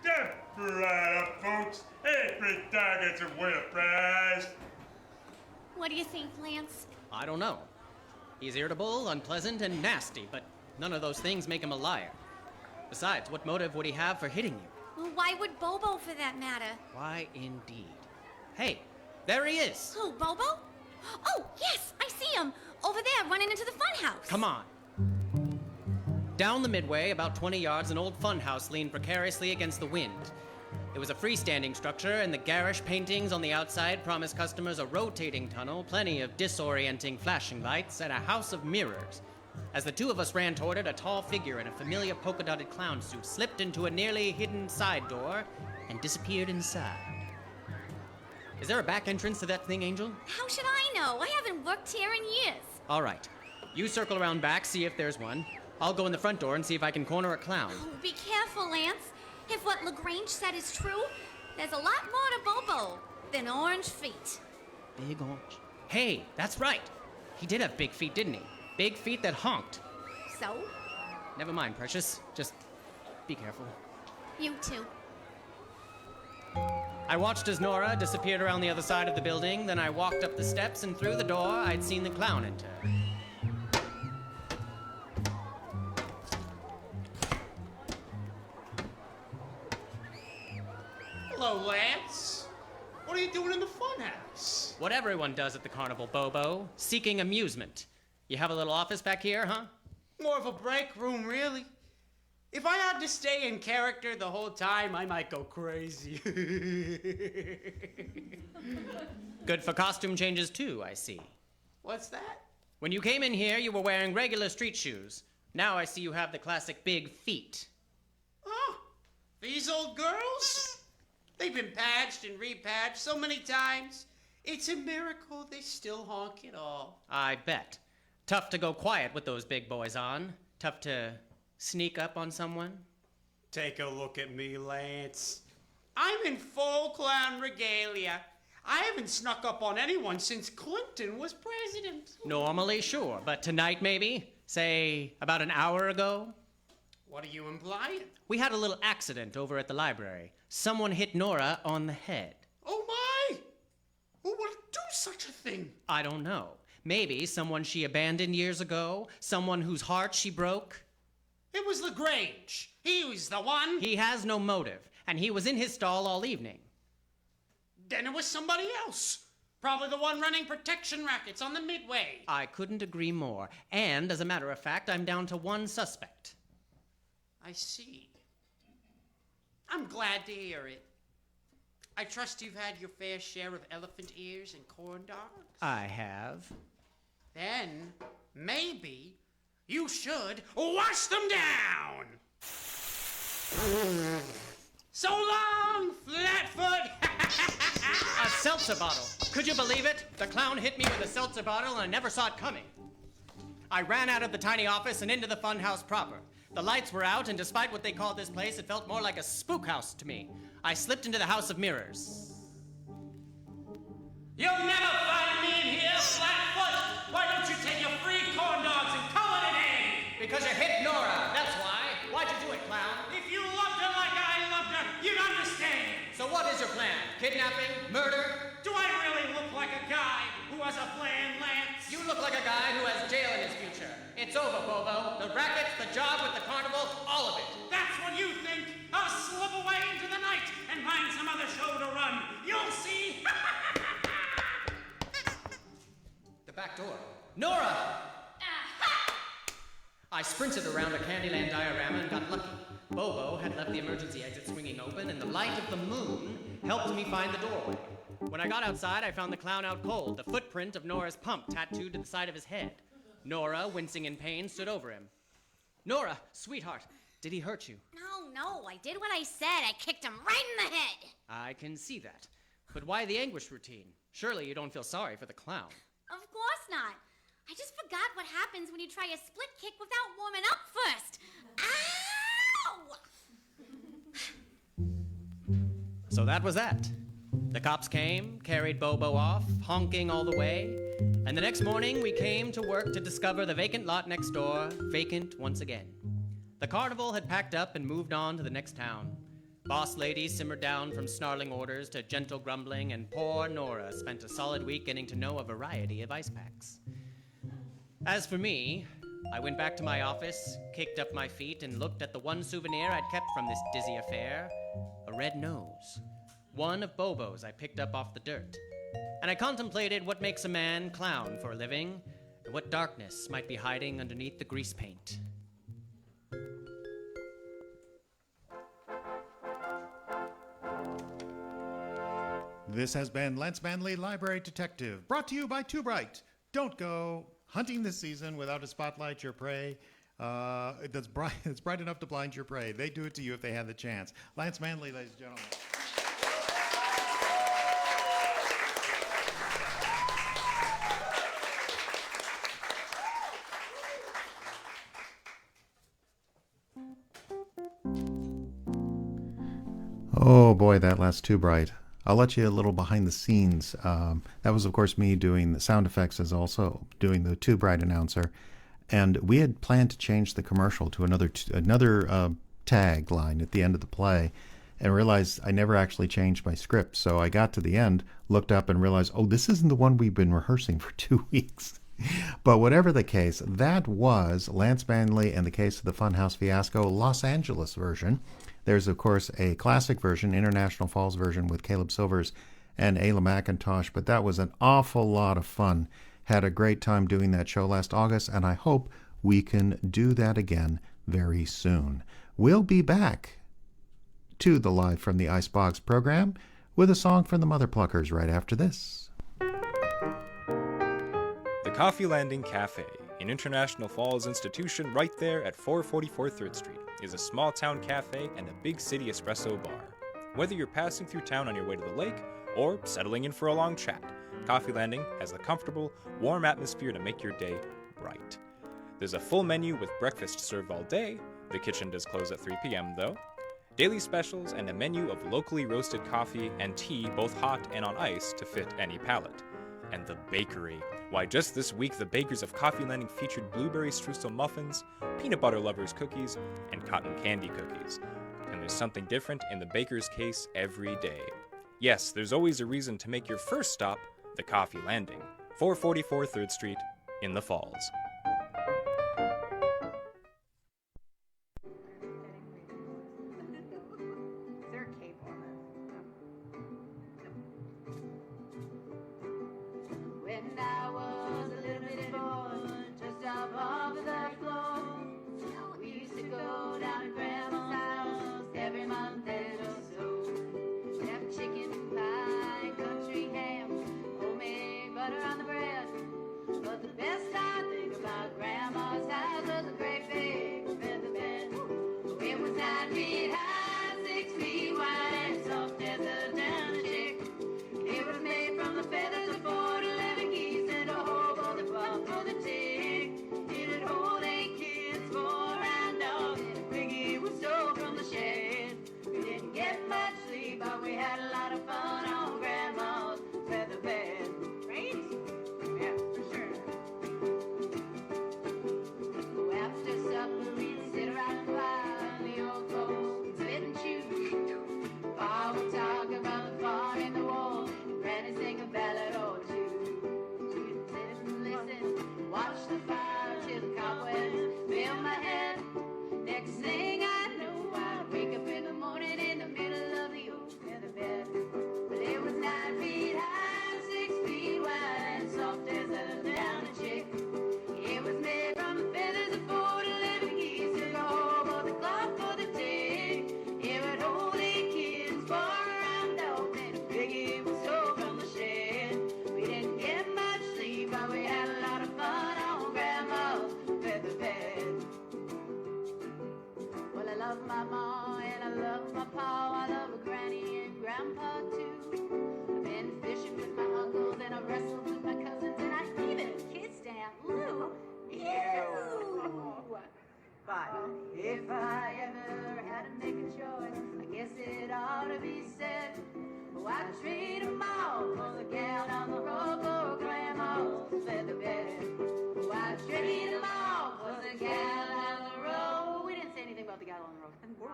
Speaker 5: Step right up, folks. Every target's worth a prize.
Speaker 9: What do you think, Lance?
Speaker 6: I don't know. He's irritable, unpleasant, and nasty, but none of those things make him a liar. Besides, what motive would he have for hitting you?
Speaker 9: Well, why would Bobo for that matter?
Speaker 6: Why, indeed. Hey, there he is.
Speaker 9: Who, Bobo? Oh, yes, I see him. Over there, running into the funhouse.
Speaker 6: Come on. Down the Midway, about 20 yards, an old funhouse leaned precariously against the wind. It was a freestanding structure, and the garish paintings on the outside promised customers a rotating tunnel, plenty of disorienting flashing lights, and a house of mirrors. As the two of us ran toward it, a tall figure in a familiar polka-dotted clown suit slipped into a nearly hidden side door and disappeared inside. Is there a back entrance to that thing, Angel?
Speaker 9: How should I know? I haven't worked here in years.
Speaker 6: All right. You circle around back, see if there's one. I'll go in the front door and see if I can corner a clown.
Speaker 9: Oh, be careful, Lance. If what LaGrange said is true, there's a lot more to Bobo than orange feet.
Speaker 6: Big orange. Hey, that's right. He did have big feet, didn't he? Big feet that honked.
Speaker 9: So?
Speaker 6: Never mind, Precious. Just be careful.
Speaker 9: You too.
Speaker 6: I watched as Nora disappeared around the other side of the building, then I walked up the steps, and through the door I'd seen the clown enter.
Speaker 10: Hello, Lance. What are you doing in the funhouse?
Speaker 6: What everyone does at the carnival, Bobo. Seeking amusement. You have a little office back here, huh?
Speaker 10: More of a break room, really. If I had to stay in character the whole time, I might go crazy.
Speaker 6: Good for costume changes, too, I see.
Speaker 10: What's that?
Speaker 6: When you came in here, you were wearing regular street shoes. Now I see you have the classic big feet.
Speaker 10: Oh, these old girls? They've been patched and repatched so many times. It's a miracle they still honk at all.
Speaker 6: I bet. Tough to go quiet with those big boys on. Tough to sneak up on someone.
Speaker 10: Take a look at me, Lance. I'm in full clown regalia. I haven't snuck up on anyone since Clinton was president.
Speaker 6: Normally, sure, but tonight maybe? Say, about an hour ago?
Speaker 10: What are you implying?
Speaker 6: We had a little accident over at the library. Someone hit Nora on the head.
Speaker 10: Oh my! Who would do such a thing?
Speaker 6: I don't know. Maybe someone she abandoned years ago? Someone whose heart she broke?
Speaker 10: It was LaGrange. He was the one.
Speaker 6: He has no motive. and he was in his stall all evening.
Speaker 10: Then it was somebody else. Probably the one running protection rackets on the midway.
Speaker 6: I couldn't agree more. And, as a matter of fact, I'm down to one suspect.
Speaker 10: I see. I'm glad to hear it. I trust you've had your fair share of elephant ears and corn dogs?
Speaker 6: I have.
Speaker 10: Then, maybe, you should wash them down! So long, Flatfoot!
Speaker 6: A seltzer bottle. Could you believe it? The clown hit me with a seltzer bottle and I never saw it coming. I ran out of the tiny office and into the fun house proper. The lights were out, and despite what they called this place, it felt more like a spook house to me. I slipped into the House of Mirrors.
Speaker 10: You'll never find me in here, Flatfoot! Why don't you take your free corn dogs and call it a day?
Speaker 6: Because you hit Nora, that's why. Why'd you do it, clown?
Speaker 10: If you loved her like I loved her, you'd understand.
Speaker 6: So what is your plan? Kidnapping? Murder?
Speaker 10: Do I really look like a guy who has a plan, Lance?
Speaker 6: You look like a guy who has jail in his future. It's over, Bobo. The rackets, the job with the carnival, all of it.
Speaker 10: That's what you think. I'll slip away into the night and find some other show to run. You'll see.
Speaker 6: The back door. Nora! I sprinted around a Candyland diorama and got lucky. Bobo had left the emergency exit swinging open, and the light of the moon helped me find the doorway. When I got outside, I found the clown out cold, the footprint of Nora's pump tattooed to the side of his head. Nora, wincing in pain, stood over him. Nora, sweetheart, did he hurt you?
Speaker 9: No, I did what I said. I kicked him right in the head.
Speaker 6: I can see that. But why the anguish routine? Surely you don't feel sorry for the clown.
Speaker 9: Of course not. I just forgot what happens when you try a split kick without warming up first. Ow!
Speaker 6: So that was that. The cops came, carried Bobo off, honking all the way, and the next morning we came to work to discover the vacant lot next door, vacant once again. The carnival had packed up and moved on to the next town. Boss lady simmered down from snarling orders to gentle grumbling, and poor Nora spent a solid week getting to know a variety of ice packs. As for me, I went back to my office, kicked up my feet, and looked at the one souvenir I'd kept from this dizzy affair, a red nose. One of Bobo's I picked up off the dirt. And I contemplated what makes a man clown for a living, and what darkness might be hiding underneath the grease paint.
Speaker 1: This has been Lance Manley, Library Detective, brought to you by Too Bright. Don't go hunting this season without a spotlight your prey. That's bright enough to blind your prey. They do it to you if they have the chance. Lance Manley, ladies and gentlemen. Oh boy, that last Too Bright. I'll let you a little behind the scenes. That was, of course, me doing the sound effects, as also doing the Too Bright announcer. And we had planned to change the commercial to another tagline at the end of the play, and realized I never actually changed my script. So I got to the end, looked up, and realized, oh, this isn't the one we've been rehearsing for 2 weeks. But whatever the case, that was Lance Manley and the Case of the Funhouse Fiasco Los Angeles version. There's, of course, a classic version, International Falls version with Caleb Silvers and Ayla McIntosh, but that was an awful lot of fun. Had a great time doing that show last August, and I hope we can do that again very soon. We'll be back to the Live from the Icebox program with a song from the Mother Pluckers right after this.
Speaker 11: The Coffee Landing Cafe, an International Falls institution right there at 444 3rd Street, is a small-town cafe and a big city espresso bar. Whether you're passing through town on your way to the lake or settling in for a long chat, Coffee Landing has a comfortable, warm atmosphere to make your day bright. There's a full menu with breakfast served all day. The kitchen does close at 3 p.m. though. Daily specials and a menu of locally roasted coffee and tea, both hot and on ice, to fit any palate. And the bakery. Why, just this week, the bakers of Coffee Landing featured blueberry streusel muffins, peanut butter lovers cookies, and cotton candy cookies. And there's something different in the baker's case every day. Yes, there's always a reason to make your first stop the Coffee Landing, 444 3rd Street in the Falls.
Speaker 12: Is there a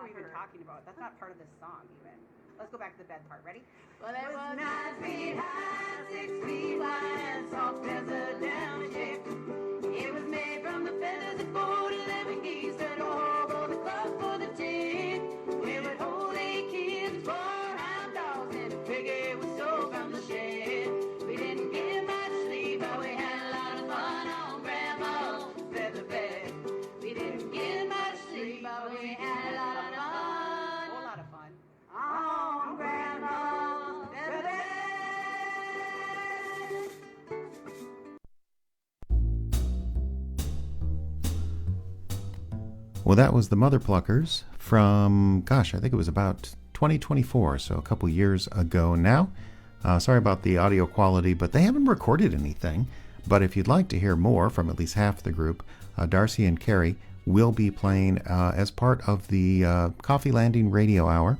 Speaker 12: we're even talking about. That's not part of this song, even. Let's go back to the bed part. Ready?
Speaker 13: Well, it was 9 feet high, 6 feet wide, and soft as a down shape. It was made from the feathers of 11 geese that all over the club for the team. We would hold 8 kids, 4 hound dogs, and a piggy was sold from the shed. We didn't get much sleep, but we had a lot of fun on Grandma's feather bed. We didn't get much sleep, but we had a lot of fun.
Speaker 12: A whole lot of fun.
Speaker 13: On Grandma's feather bed.
Speaker 1: Well, that was the Mother Pluckers from, gosh, I think it was about 2024, so a couple years ago now. Sorry about the audio quality, but they haven't recorded anything. But if you'd like to hear more from at least half the group, Darcy and Carrie will be playing as part of the Coffee Landing Radio Hour,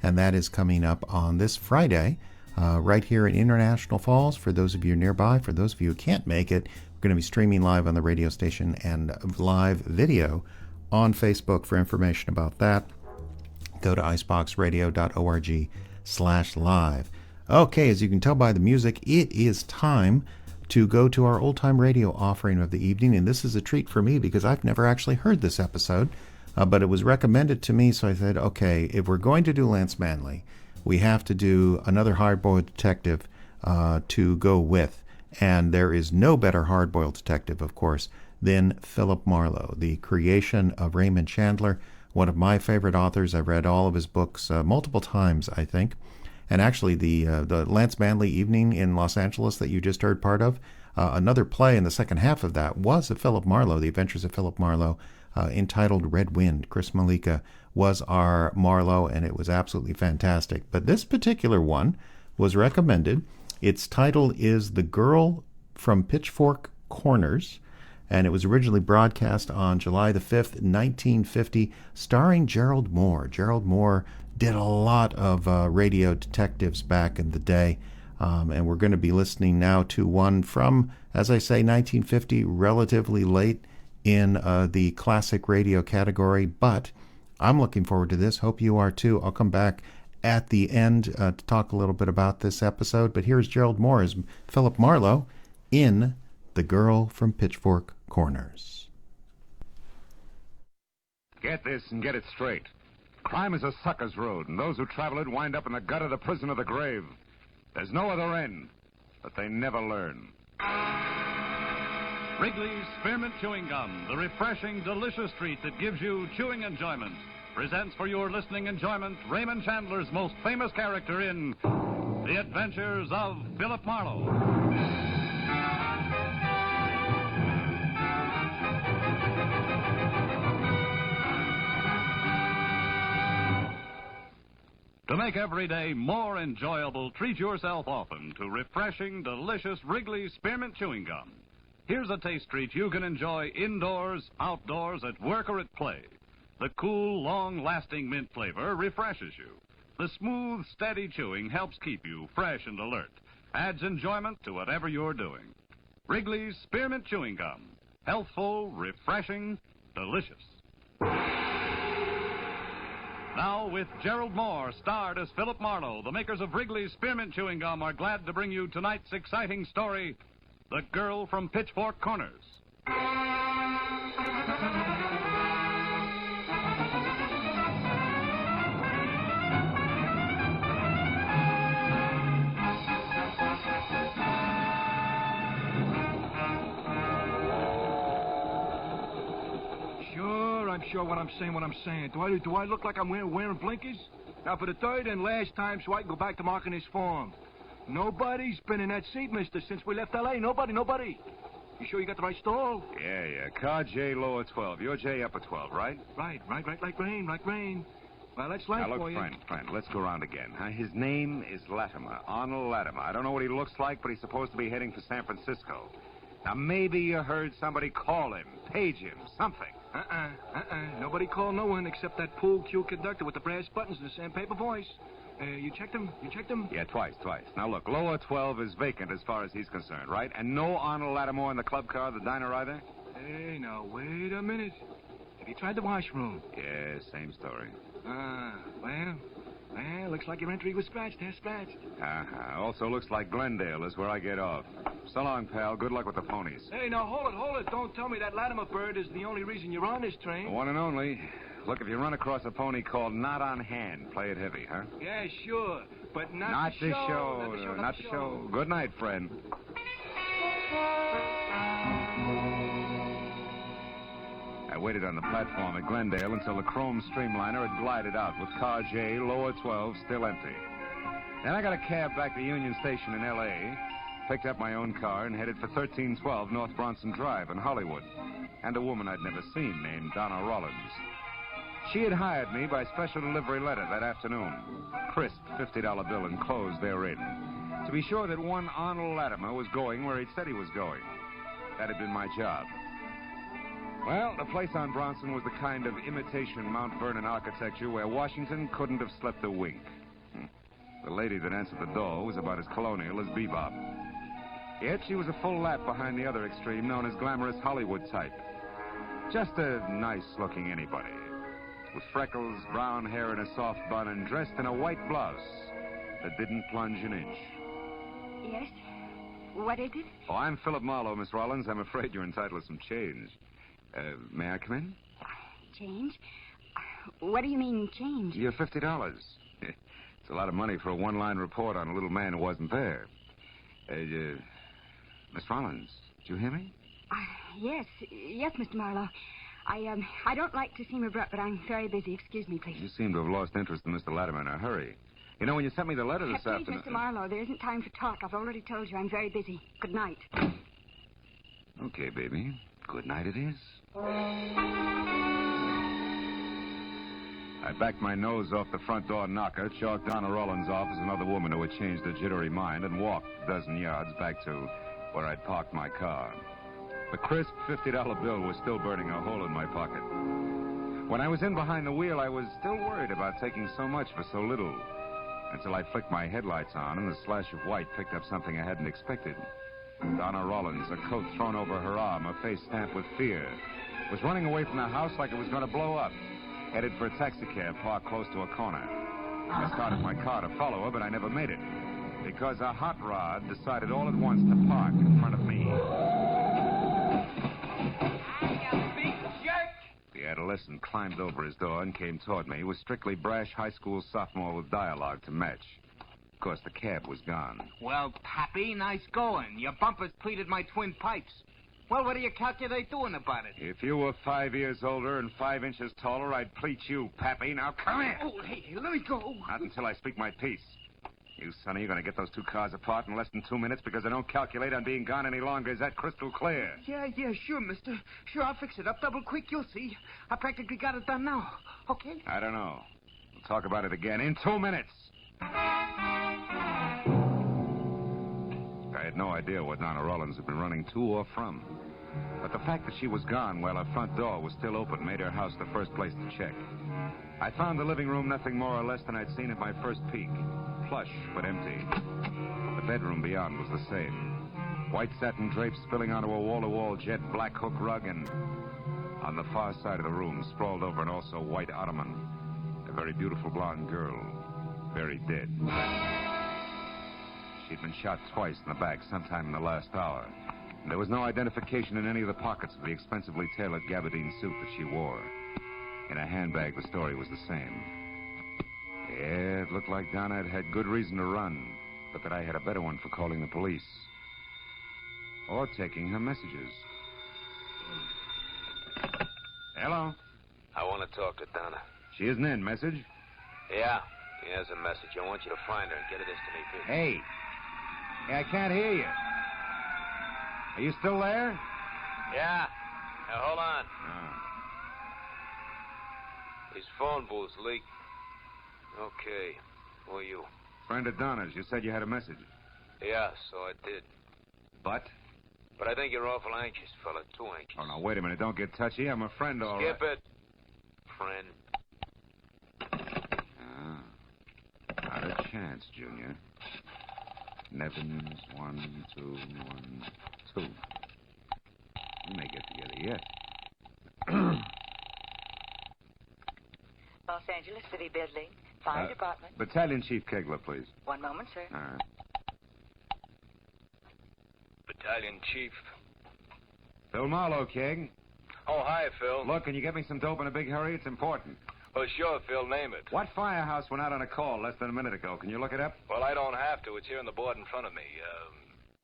Speaker 1: and that is coming up on this Friday, right here in International Falls. For those of you nearby, for those of you who can't make it, we're going to be streaming live on the radio station and live video on Facebook. For information about that, go to iceboxradio.org/live. Okay, as you can tell by the music, it is time to go to our old-time radio offering of the evening, and this is a treat for me because I've never actually heard this episode, but it was recommended to me, so I said, okay, if we're going to do Lance Manley, we have to do another hard-boiled detective to go with, and there is no better hard-boiled detective, of course, than Phillip Marlowe, the creation of Raymond Chandler, one of my favorite authors. I've read all of his books multiple times, I think. And actually, the Lance Manley Evening in Los Angeles that you just heard part of, another play in the second half of that was of Phillip Marlowe, The Adventures of Phillip Marlowe, entitled Red Wind. Chris Malika was our Marlowe, and it was absolutely fantastic. But this particular one was recommended. Its title is The Girl from Pitchfork Corners, and it was originally broadcast on July the 5th, 1950, starring Gerald Moore. Gerald Moore did a lot of radio detectives back in the day, and we're going to be listening now to one from, as I say, 1950, relatively late in the classic radio category, but I'm looking forward to this. Hope you are too. I'll come back at the end to talk a little bit about this episode, but here's Gerald Moore as Phillip Marlowe in The Girl from Pitchfork Corners.
Speaker 14: Get this and get it straight. Crime is a sucker's road, and those who travel it wind up in the gutter, the prison, or the grave. There's no other end, but they never learn.
Speaker 15: Wrigley's Spearmint Chewing Gum, the refreshing, delicious treat that gives you chewing enjoyment, presents for your listening enjoyment Raymond Chandler's most famous character in The Adventures of Phillip Marlowe. To make every day more enjoyable, treat yourself often to refreshing, delicious Wrigley's Spearmint Chewing Gum. Here's a taste treat you can enjoy indoors, outdoors, at work, or at play. The cool, long-lasting mint flavor refreshes you. The smooth, steady chewing helps keep you fresh and alert. Adds enjoyment to whatever you're doing. Wrigley's Spearmint Chewing Gum. Healthful, refreshing, delicious. Now, with Gerald Moore, starred as Phillip Marlowe, the makers of Wrigley's Spearmint Chewing Gum are glad to bring you tonight's exciting story, The Girl from Pitchfork Corners.
Speaker 16: I'm sure what I'm saying. Do I look like I'm wearing blinkers? Now, for the third and last time, so I can go back to marking this form. Nobody's been in that seat, mister, since we left L.A. Nobody. You sure you got the right stall?
Speaker 14: Yeah. Car J lower 12. Your J upper 12, right?
Speaker 16: Right. Like rain. Well, that's life
Speaker 14: now,
Speaker 16: for
Speaker 14: look,
Speaker 16: you.
Speaker 14: friend, let's go around again. His name is Latimer, Arnold Latimer. I don't know what he looks like, but he's supposed to be heading for San Francisco. Now, maybe you heard somebody call him, page him, something.
Speaker 16: Nobody called no one except that pool cue conductor with the brass buttons and the sandpaper voice. You checked him?
Speaker 14: Yeah, twice. Now, look, lower 12 is vacant as far as he's concerned, right? And no Arnold Lattimore in the club car, the diner either?
Speaker 16: Hey, now, wait a minute. Have you tried the washroom?
Speaker 14: Yeah, same story.
Speaker 16: Well, looks like your entry was scratched, huh? Scratched.
Speaker 14: Also looks like Glendale is where I get off. So long, pal. Good luck with the ponies.
Speaker 16: Hey, now, hold it. Don't tell me that Latimer bird is the only reason you're on this train.
Speaker 14: The one and only. Look, if you run across a pony called Not on Hand, play it heavy, huh?
Speaker 16: Yeah, sure. But not
Speaker 14: Not
Speaker 16: the
Speaker 14: the
Speaker 16: show.
Speaker 14: show. Not the show. Good night, friend. I waited on the platform at Glendale until the chrome streamliner had glided out with car J, lower 12, still empty. Then I got a cab back to Union Station in L.A., picked up my own car, and headed for 1312 North Bronson Drive in Hollywood, and a woman I'd never seen named Donna Rollins. She had hired me by special delivery letter that afternoon. Crisp $50 bill enclosed therein, to be sure that one Arnold Latimer was going where he'd said he was going. That had been my job. Well, the place on Bronson was the kind of imitation Mount Vernon architecture where Washington couldn't have slept a wink. The lady that answered the door was about as colonial as Bebop. Yet she was a full lap behind the other extreme, known as glamorous Hollywood type. Just a nice-looking anybody, with freckles, brown hair, and a soft bun, and dressed in a white blouse that didn't plunge an inch.
Speaker 17: Yes? What is it?
Speaker 14: Oh, I'm Phillip Marlowe, Miss Rollins. I'm afraid you're entitled to some change. May I come in?
Speaker 17: Change? What do you mean, change?
Speaker 14: You're $50. It's a lot of money for a one-line report on a little man who wasn't there. Miss Rollins, did you hear me?
Speaker 17: Yes, Mr. Marlowe. I don't like to seem abrupt, but I'm very busy. Excuse me, please.
Speaker 14: You seem to have lost interest in Mr. Latimer in a hurry. You know, when you sent me the letter this afternoon...
Speaker 17: Please, Mr. Marlowe, there isn't time for talk. I've already told you I'm very busy. Good night.
Speaker 14: Okay, baby. Good night it is. I backed my nose off the front door knocker, chalked Donna Rollins off as another woman who had changed her jittery mind, and walked a dozen yards back to where I'd parked my car. The crisp $50 bill was still burning a hole in my pocket. When I was in behind the wheel, I was still worried about taking so much for so little, until I flicked my headlights on and the slash of white picked up something I hadn't expected. Donna Rollins, a coat thrown over her arm, her face stamped with fear, was running away from the house like it was going to blow up, headed for a taxicab parked close to a corner. I started my car to follow her, but I never made it, because a hot rod decided all at once to park in front of me. The adolescent climbed over his door and came toward me with strictly brash high school sophomore with dialogue to match. Of course, the cab was gone.
Speaker 18: Well, Pappy, nice going. Your bumpers pleated my twin pipes. Well, what do you calculate doing about it?
Speaker 14: If you were 5 years older and 5 inches taller, I'd pleat you, Pappy. Now, come here.
Speaker 18: Oh, hey, let me go.
Speaker 14: Not until I speak my piece. You, Sonny, you're going to get those two cars apart in less than 2 minutes because I don't calculate on being gone any longer. Is that crystal clear?
Speaker 18: Yeah, sure, mister. Sure, I'll fix it up double quick. You'll see. I practically got it done now. Okay?
Speaker 14: I don't know. We'll talk about it again in 2 minutes. I had no idea what Donna Rollins had been running to or from. But the fact that she was gone while her front door was still open made her house the first place to check. I found the living room nothing more or less than I'd seen at my first peek. Plush, but empty. The bedroom beyond was the same. White satin drapes spilling onto a wall-to-wall jet black hook rug, and on the far side of the room, sprawled over an also white ottoman, a very beautiful blonde girl, very dead. She'd been shot twice in the back sometime in the last hour. And there was no identification in any of the pockets of the expensively tailored gabardine suit that she wore. In a handbag, the story was the same. Yeah, it looked like Donna had had good reason to run, but that I had a better one for calling the police. Or taking her messages. Hello?
Speaker 19: I want to talk to Donna.
Speaker 14: She isn't in. Message?
Speaker 19: Yeah, here's a message. I want you to find her and get it as to me, please.
Speaker 14: Hey. Hey, I can't hear you. Are you still there?
Speaker 19: Yeah. Now, hold on.
Speaker 14: Oh.
Speaker 19: His phone booth's leaked. Okay. Who are you?
Speaker 14: Friend of Donna's. You said you had a message.
Speaker 19: Yeah, so I did.
Speaker 14: But?
Speaker 19: But I think you're awful anxious, fella. Too anxious.
Speaker 14: Oh, now, wait a minute. Don't get touchy. I'm a friend, all right.
Speaker 19: Skip it. Friend.
Speaker 14: Not a chance, Junior. Nevins, 1, 2, 1, 2. We may get together yet.
Speaker 20: Los Angeles City Building, Fire Department.
Speaker 14: Battalion Chief Kegler, please.
Speaker 20: One moment, sir.
Speaker 14: All right.
Speaker 19: Battalion Chief.
Speaker 14: Phil Marlowe, Keg.
Speaker 19: Oh, hi, Phil.
Speaker 14: Look, can you get me some dope in a big hurry? It's important.
Speaker 19: Well, sure, Phil, name it.
Speaker 14: What firehouse went out on a call less than a minute ago? Can you look it up?
Speaker 19: Well, I don't have to. It's here on the board in front of me.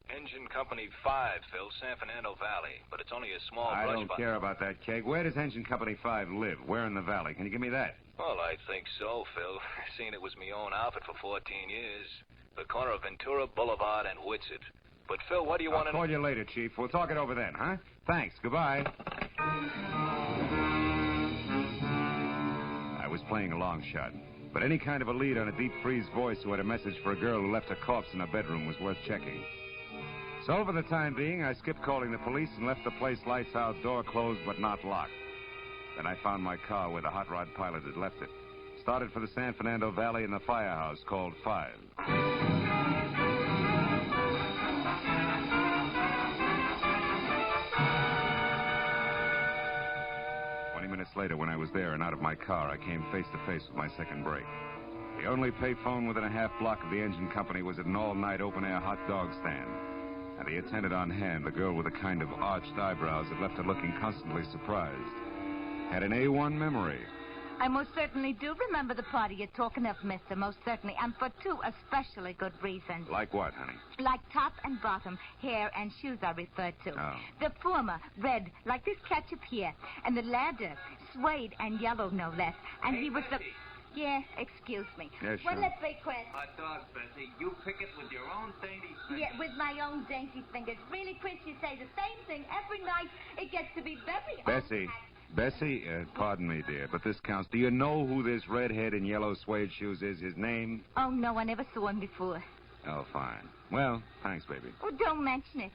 Speaker 19: Engine Company 5, Phil, San Fernando Valley. But it's only a small
Speaker 14: I
Speaker 19: brush
Speaker 14: don't
Speaker 19: fire.
Speaker 14: care about that, Keg. Where does Engine Company 5 live? Where in the valley? Can you give me that?
Speaker 19: Well, I think so, Phil. Seeing it was me own outfit for 14 years. The corner of Ventura Boulevard and Whitsett. But, Phil, what do you want to...
Speaker 14: I'll call you later, Chief. We'll talk it over then, huh? Thanks. Goodbye. I was playing a long shot. But any kind of a lead on a deep freeze voice who had a message for a girl who left a corpse in her bedroom was worth checking. So for the time being, I skipped calling the police and left the place lights out, door closed but not locked. Then I found my car where the hot rod pilot had left it. Started for the San Fernando Valley in the firehouse called 5. 20 minutes later, when I was there and out of my car, I came face to face with my second break. The only payphone within a half block of the engine company was at an all-night open-air hot dog stand. And the attendant on hand, the girl with the kind of arched eyebrows that left her looking constantly surprised, had an A1 memory.
Speaker 21: I most certainly do remember the party you're talking of, mister, most certainly, and for two especially good reasons.
Speaker 14: Like what, honey?
Speaker 21: Like top and bottom, hair and shoes are referred to.
Speaker 14: Oh.
Speaker 21: The former, red, like this ketchup here, and the latter, suede and yellow, no less. And he was the... Yeah, excuse me.
Speaker 14: Yeah, sure.
Speaker 21: Well, let's say, Chris.
Speaker 18: Hot dogs, Bessie. You pick it with your own dainty fingers.
Speaker 21: Yeah, with my own dainty fingers. Really, Chris, you say the same thing every night. It gets to be very...
Speaker 14: Bessie, pardon me, dear, but this counts. Do you know who this redhead in yellow suede shoes is? His name?
Speaker 21: Oh, no, I never saw him before.
Speaker 14: Oh, fine. Well, thanks, baby.
Speaker 21: Oh, don't mention it.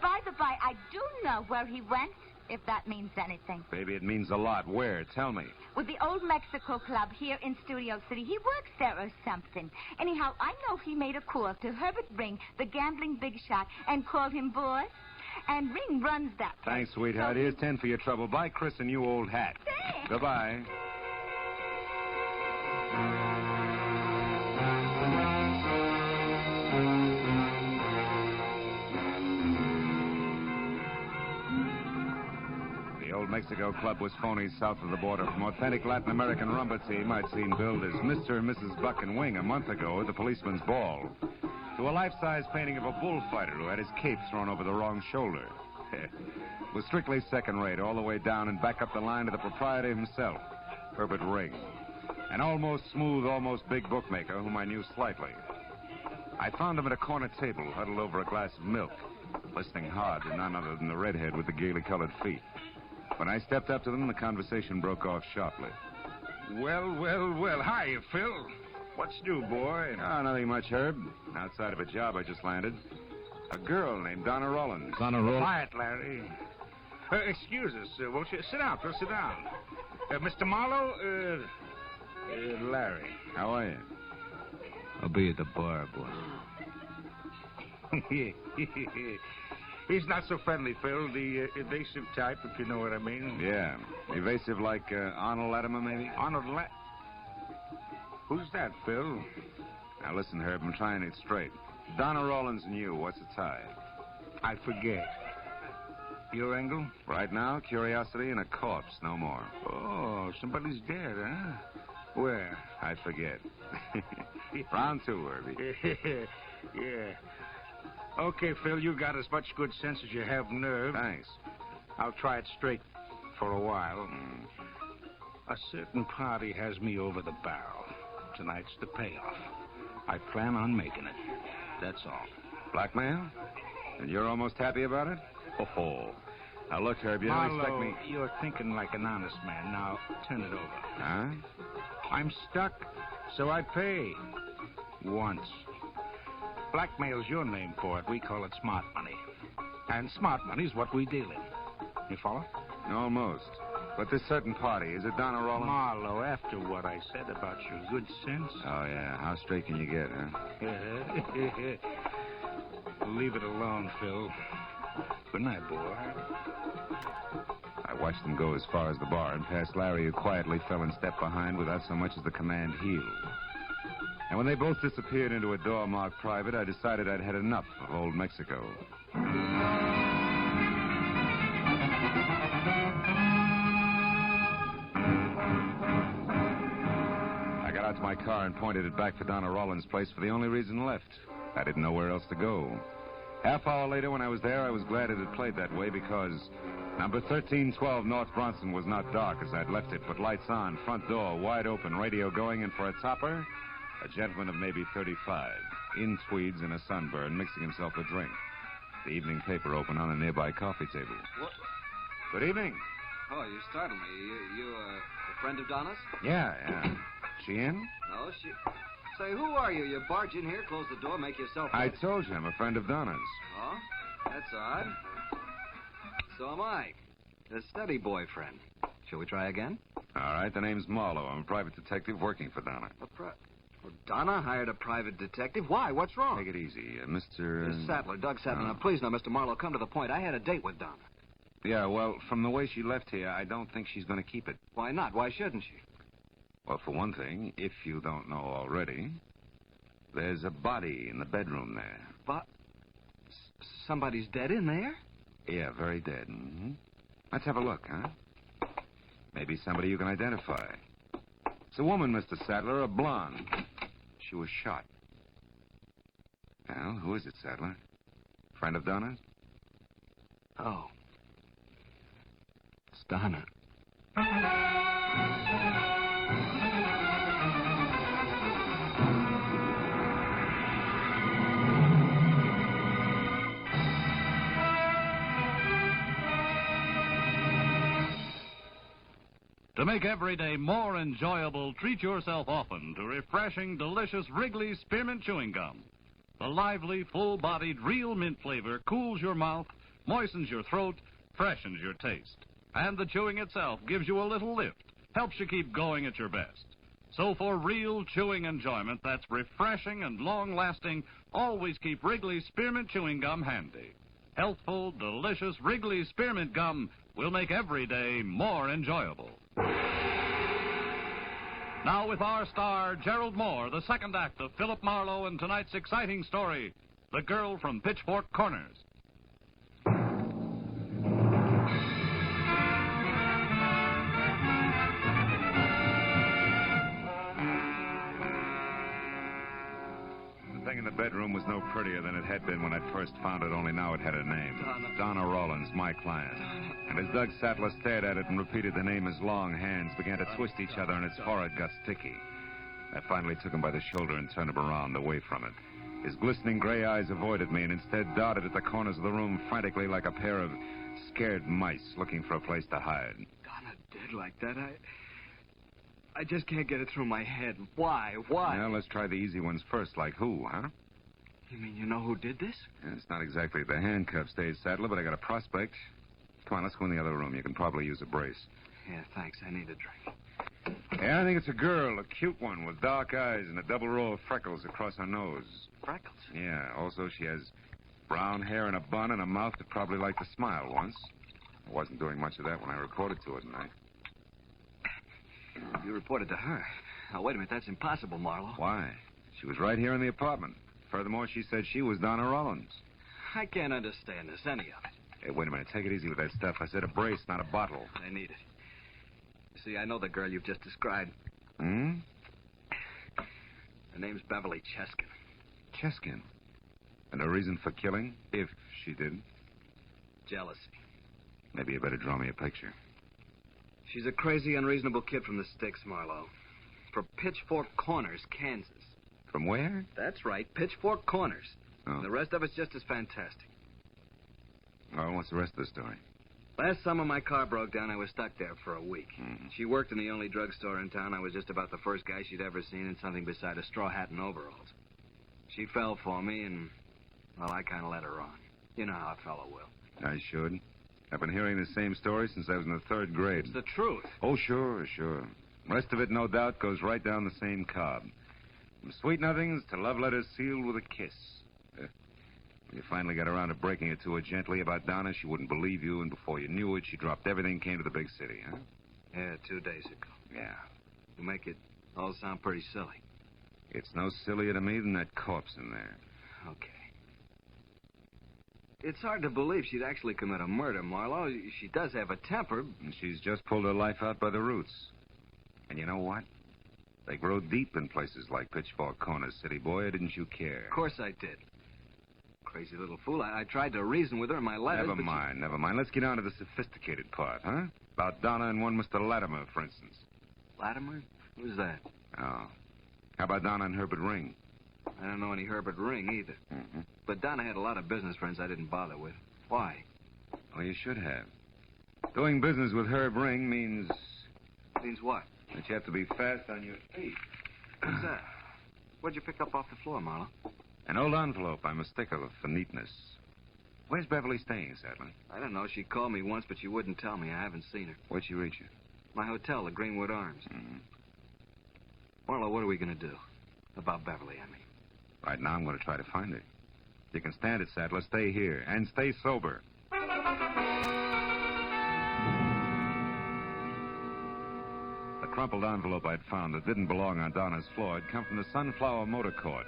Speaker 21: By the by, I do know where he went, if that means anything.
Speaker 14: Baby, it means a lot. Where? Tell me.
Speaker 21: With the Old Mexico Club here in Studio City. He works there or something. Anyhow, I know he made a call to Herbert Ring, the gambling big shot, and called him boss. And Ring runs that place.
Speaker 14: Thanks, sweetheart. Here's 10 for your trouble. Bye, Chris, and you old hat.
Speaker 21: Thanks.
Speaker 14: Goodbye. The Old Mexico Club was phony south of the border. From authentic Latin American rumba team I'd seen billed as Mr. and Mrs. Buck and Wing a month ago at the policeman's ball, to a life-size painting of a bullfighter who had his cape thrown over the wrong shoulder. It was strictly second-rate, all the way down and back up the line to the proprietor himself, Herbert Ring, an almost smooth, almost big bookmaker whom I knew slightly. I found him at a corner table, huddled over a glass of milk, listening hard to none other than the redhead with the gaily colored feet. When I stepped up to them, the conversation broke off sharply.
Speaker 22: Well. Hi, Phil. What's new, boy?
Speaker 14: Oh, nothing much, Herb. Outside of a job I just landed. A girl named Donna Rollins.
Speaker 22: Quiet, Larry. Excuse us, won't you? Sit down, Phil, sit down. Mr. Marlowe, Larry.
Speaker 14: How are you?
Speaker 22: I'll be at the bar, boy. He's not so friendly, Phil. The evasive type, if you know what I mean.
Speaker 14: Yeah. Evasive like Arnold Latimer, maybe?
Speaker 22: Who's that, Phil?
Speaker 14: Now, listen, Herb, I'm trying it straight. Donna Rollins and you, what's the tie?
Speaker 22: I forget. Your angle?
Speaker 14: Right now, curiosity and a corpse, no more.
Speaker 22: Oh, somebody's dead, huh? Where?
Speaker 14: I forget. Round two, Herbie.
Speaker 22: Yeah. Okay, Phil, you got as much good sense as you have nerve.
Speaker 14: Thanks.
Speaker 22: I'll try it straight for a while. A certain party has me over the barrel. Tonight's the payoff. I plan on making it. That's all.
Speaker 14: Blackmail? And you're almost happy about it? Oh. Now, look, Herb, you don't expect me...
Speaker 22: You're thinking like an honest man. Now, turn it over.
Speaker 14: Huh?
Speaker 22: I'm stuck, so I pay. Once. Blackmail's your name for it. We call it smart money. And smart money's what we deal in. You follow?
Speaker 14: Almost. But this certain party, is it Donna Rollins?
Speaker 22: Marlowe, after what I said about your good sense...
Speaker 14: Oh, yeah. How straight can you get, huh?
Speaker 22: Leave it alone, Phil. Good night, boy.
Speaker 14: I I watched them go as far as the bar and past Larry, who quietly fell in step behind without so much as the command heel. And when they both disappeared into a door marked private, I decided I'd had enough of old Mexico. I got out to my car and pointed it back for Donna Rollins' place for the only reason left. I didn't know where else to go. Half hour later, when I was there, I was glad it had played that way because number 1312 North Bronson was not dark as I'd left it, but lights on, front door wide open, radio going, and for a topper, a gentleman of maybe 35, in tweeds and a sunburn, mixing himself a drink. The evening paper open on a nearby coffee table.
Speaker 2: What?
Speaker 14: Good evening.
Speaker 2: Oh, you startled me. You a friend of Donna's?
Speaker 14: Yeah. She in?
Speaker 2: No, she... Say, who are you? You barge in here, close the door, make yourself...
Speaker 14: I told you I'm a friend of Donna's.
Speaker 2: Oh? That's odd. So am I. A steady boyfriend. Shall we try again?
Speaker 14: All right, the name's Marlowe. I'm a private detective working for Donna.
Speaker 2: Well, Donna hired a private detective? Why? What's wrong?
Speaker 14: Take it easy, Mr.
Speaker 2: Sattler, Doug Sattler. Now, please, now, Mr. Marlowe, come to the point. I had a date with Donna.
Speaker 14: Yeah, well, from the way she left here, I don't think she's going to keep it.
Speaker 2: Why not? Why shouldn't she?
Speaker 14: Well, for one thing, if you don't know already, there's a body in the bedroom there.
Speaker 2: But somebody's dead in there?
Speaker 14: Yeah, very dead. Mm-hmm. Let's have a look, huh? Maybe somebody you can identify. It's a woman, Mr. Sattler, a blonde. She was shot. Well, who is it, Sattler? Friend of Donna's?
Speaker 2: Oh. It's Donna.
Speaker 15: To make every day more enjoyable, treat yourself often to refreshing, delicious Wrigley's Spearmint Chewing Gum. The lively, full-bodied, real mint flavor cools your mouth, moistens your throat, freshens your taste. And the chewing itself gives you a little lift, helps you keep going at your best. So for real chewing enjoyment that's refreshing and long-lasting, always keep Wrigley's Spearmint Chewing Gum handy. Healthful, delicious Wrigley's Spearmint Gum will make every day more enjoyable. Now with our star, Gerald Moore, the second act of Phillip Marlowe and tonight's exciting story, The Girl from Pitchfork Corners.
Speaker 14: The thing in the bedroom was no prettier than it had been when I'd first found it, only now it had a name. Donna Rollins, my client. And as Doug Sattler stared at it and repeated the name, his long hands began to twist each other and its forehead got sticky. I finally took him by the shoulder and turned him around, away from it. His glistening gray eyes avoided me and instead darted at the corners of the room frantically like a pair of scared mice looking for a place to hide.
Speaker 2: Donna dead like that? I just can't get it through my head. Why? Why?
Speaker 14: Well, let's try the easy ones first, like who, huh?
Speaker 2: You mean you know who did this?
Speaker 14: Yeah, it's not exactly the handcuff stage, Sattler, but I got a prospect. Come on, let's go in the other room. You can probably use a brace.
Speaker 2: Yeah, thanks. I need a drink.
Speaker 14: Yeah, I think it's a girl, a cute one with dark eyes and a double row of freckles across her nose.
Speaker 2: Freckles?
Speaker 14: Yeah, also she has brown hair and a bun and a mouth that probably liked to smile once. I wasn't doing much of that when I reported to her tonight.
Speaker 2: You reported to her. Now, wait a minute. That's impossible, Marlowe.
Speaker 14: Why? She was right here in the apartment. Furthermore, she said she was Donna Rollins.
Speaker 2: I can't understand this, any of it.
Speaker 14: Hey, wait a minute. Take it easy with that stuff. I said a brace, not a bottle.
Speaker 2: I need it. See, I know the girl you've just described.
Speaker 14: Hmm?
Speaker 2: Her name's Beverly Cheskin.
Speaker 14: Cheskin? And a reason for killing, if she did?
Speaker 2: Jealousy.
Speaker 14: Maybe you better draw me a picture.
Speaker 2: She's a crazy, unreasonable kid from the sticks, Marlowe. From Pitchfork Corners, Kansas.
Speaker 14: From where?
Speaker 2: That's right, Pitchfork Corners.
Speaker 14: Oh.
Speaker 2: And the rest of it's just as fantastic.
Speaker 14: Well, what's the rest of the story?
Speaker 2: Last summer, my car broke down. I was stuck there for a week. She worked in the only drugstore in town. I was just about the first guy she'd ever seen in something beside a straw hat and overalls. She fell for me, and, well, I kind of let her on. You know how a fellow will.
Speaker 14: I should. I've been hearing the same story since I was in the third grade.
Speaker 2: It's the truth.
Speaker 14: Oh, sure. The rest of it, no doubt, goes right down the same cob. From sweet nothings to love letters sealed with a kiss. You finally got around to breaking it to her gently about Donna. She wouldn't believe you, and before you knew it, she dropped everything and came to the big city, huh?
Speaker 2: Yeah, 2 days ago.
Speaker 14: Yeah.
Speaker 2: You make it all sound pretty silly.
Speaker 14: It's no sillier to me than that corpse in there.
Speaker 2: Okay. It's hard to believe she'd actually commit a murder, Marlowe. She does have a temper.
Speaker 14: And she's just pulled her life out by the roots. And you know what? They grow deep in places like Pitchfork Corners, city boy, or didn't you care?
Speaker 2: Of course I did. Crazy little fool. I tried to reason with her in my letters.
Speaker 14: Never mind. Let's get on to the sophisticated part, huh? About Donna and one Mr. Latimer, for instance.
Speaker 2: Latimer? Who's that?
Speaker 14: Oh. How about Donna and Herbert Ring?
Speaker 2: I don't know any Herbert Ring either.
Speaker 14: Mm-hmm.
Speaker 2: But Donna had a lot of business friends I didn't bother with. Why?
Speaker 14: Well, you should have. Doing business with Herb Ring means...
Speaker 2: Means what?
Speaker 14: That you have to be fast on your feet.
Speaker 2: What's that? What'd you pick up off the floor, Marlowe?
Speaker 14: An old envelope. I'm a stickler for neatness. Where's Beverly staying, Sadler?
Speaker 2: I don't know. She called me once, but she wouldn't tell me. I haven't seen her.
Speaker 14: Where'd she reach you?
Speaker 2: My hotel, the Greenwood Arms.
Speaker 14: Mm-hmm.
Speaker 2: Marlowe, what are we going to do? About Beverly, I mean.
Speaker 14: Right now, I'm going to try to find her. You can stand it, Sadler. Stay here. And stay sober. The crumpled envelope I'd found that didn't belong on Donna's floor had come from the Sunflower Motor Court.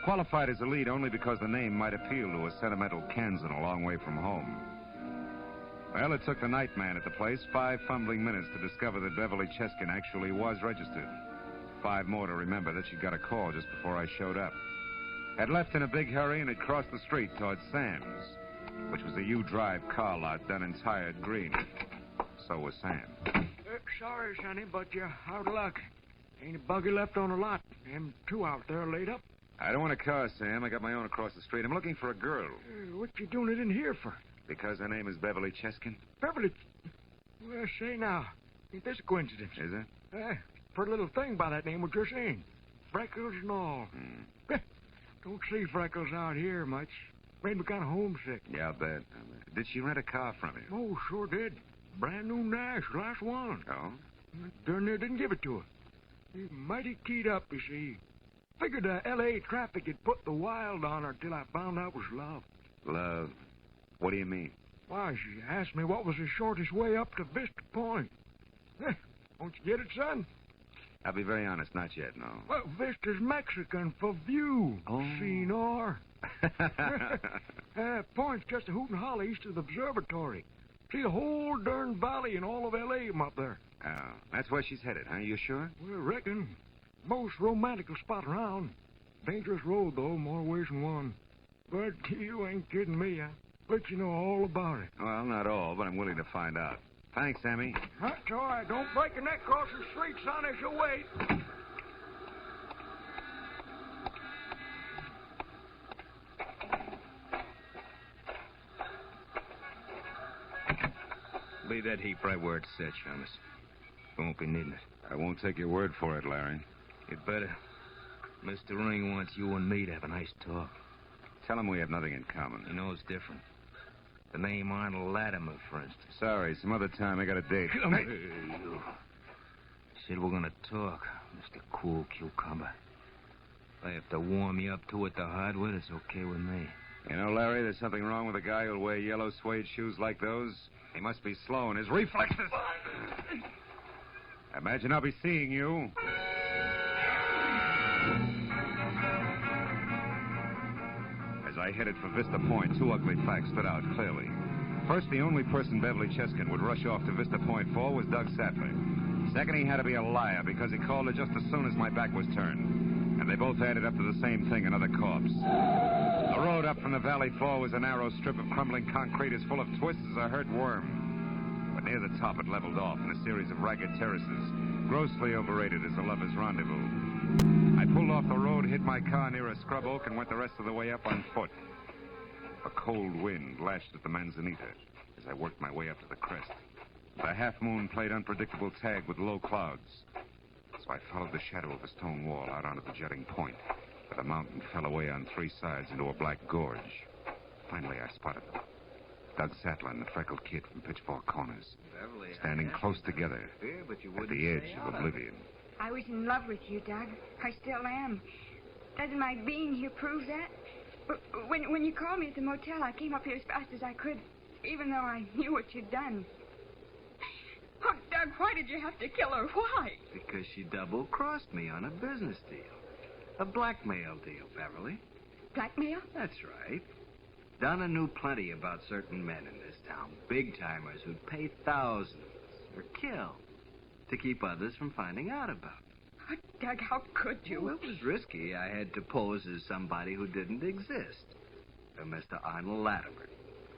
Speaker 14: Qualified as a lead only because the name might appeal to a sentimental Kansan a long way from home. Well, it took the night man at the place 5 fumbling minutes to discover that Beverly Cheskin actually was registered. 5 more to remember that she got a call just before I showed up. Had left in a big hurry and had crossed the street towards Sam's, which was a U-Drive car lot done in tired green. So was Sam.
Speaker 16: Sorry, Sonny, but you're out of luck. Ain't a buggy left on the lot. Them 2 out there laid up.
Speaker 14: I don't want a car, Sam. I got my own across the street. I'm looking for a girl.
Speaker 16: What you doing it in here for?
Speaker 14: Because her name is Beverly Cheskin.
Speaker 16: Beverly? Well, say now, ain't this a coincidence?
Speaker 14: Is it?
Speaker 16: Pretty little thing by that name, what you're saying. Freckles and all. Don't see Freckles out here much. Made me kind of homesick.
Speaker 14: Yeah, I'll bet. Did she rent a car from you?
Speaker 16: Oh, sure did. Brand new Nash, last one.
Speaker 14: Oh?
Speaker 16: Darn near didn't give it to her. He's mighty keyed up, you see. Figured the L.A. traffic had put the wild on her till I found out it was love.
Speaker 14: Love? What do you mean?
Speaker 16: Why, she asked me what was the shortest way up to Vista Point. Won't you get it, son?
Speaker 14: I'll be very honest, not yet, no.
Speaker 16: Well, Vista's Mexican for view.
Speaker 14: Oh.
Speaker 16: Senor. Point's just a hoot and holler east of the observatory. See the whole darn valley and all of L.A. from up there.
Speaker 14: Oh, that's where she's headed, huh? You sure?
Speaker 16: Well, I reckon. Most romantical spot around. Dangerous road, though, more ways than one. But you ain't kidding me. I'll let you know all about it.
Speaker 14: Well, not all, but I'm willing to find out. Thanks, Sammy.
Speaker 16: That's all right. Don't break your neck across the street, son, as you wait.
Speaker 2: Leave that heap right where it's set, Shamus. We won't be needing it.
Speaker 14: I won't take your word for it, Larry.
Speaker 2: You'd better. Mr. Ring wants you and me to have a nice talk.
Speaker 14: Tell him we have nothing in common.
Speaker 2: He knows different. The name Arnold Latimer, for instance.
Speaker 14: Sorry, some other time. I got a date.
Speaker 2: Come here, you. Said we're gonna talk, Mr. Cool Cucumber. If I have to warm you up to it the hard way, it's okay with me.
Speaker 14: You know, Larry, there's something wrong with a guy who'll wear yellow suede shoes like those. He must be slow in his reflexes. Imagine I'll be seeing you. As I headed for Vista Point, 2 ugly facts stood out clearly. First, the only person Beverly Cheskin would rush off to Vista Point for was Doug Sattler. Second, he had to be a liar because he called her just as soon as my back was turned. And they both added up to the same thing, another corpse. The road up from the valley floor was a narrow strip of crumbling concrete as full of twists as a hurt worm. But near the top it leveled off in a series of ragged terraces, grossly overrated as a lover's rendezvous. I pulled off the road, hit my car near a scrub oak, and went the rest of the way up on foot. A cold wind lashed at the manzanita as I worked my way up to the crest. The half-moon played unpredictable tag with low clouds. So I followed the shadow of a stone wall out onto the jutting point, where the mountain fell away on 3 sides into a black gorge. Finally, I spotted them. Doug Sattler and the freckled kid from Pitchfork Corners, standing close together at the edge of oblivion.
Speaker 17: I was in love with you, Doug. I still am. Doesn't my being here prove that? When you called me at the motel, I came up here as fast as I could, even though I knew what you'd done. Oh, Doug, why did you have to kill her? Why?
Speaker 2: Because she double-crossed me on a business deal. A blackmail deal, Beverly.
Speaker 17: Blackmail?
Speaker 2: That's right. Donna knew plenty about certain men in this town, big-timers who'd pay thousands or kill to keep others from finding out about it.
Speaker 17: Oh, Doug, how could you?
Speaker 2: Well, it was risky. I had to pose as somebody who didn't exist, a Mr. Arnold Latimer,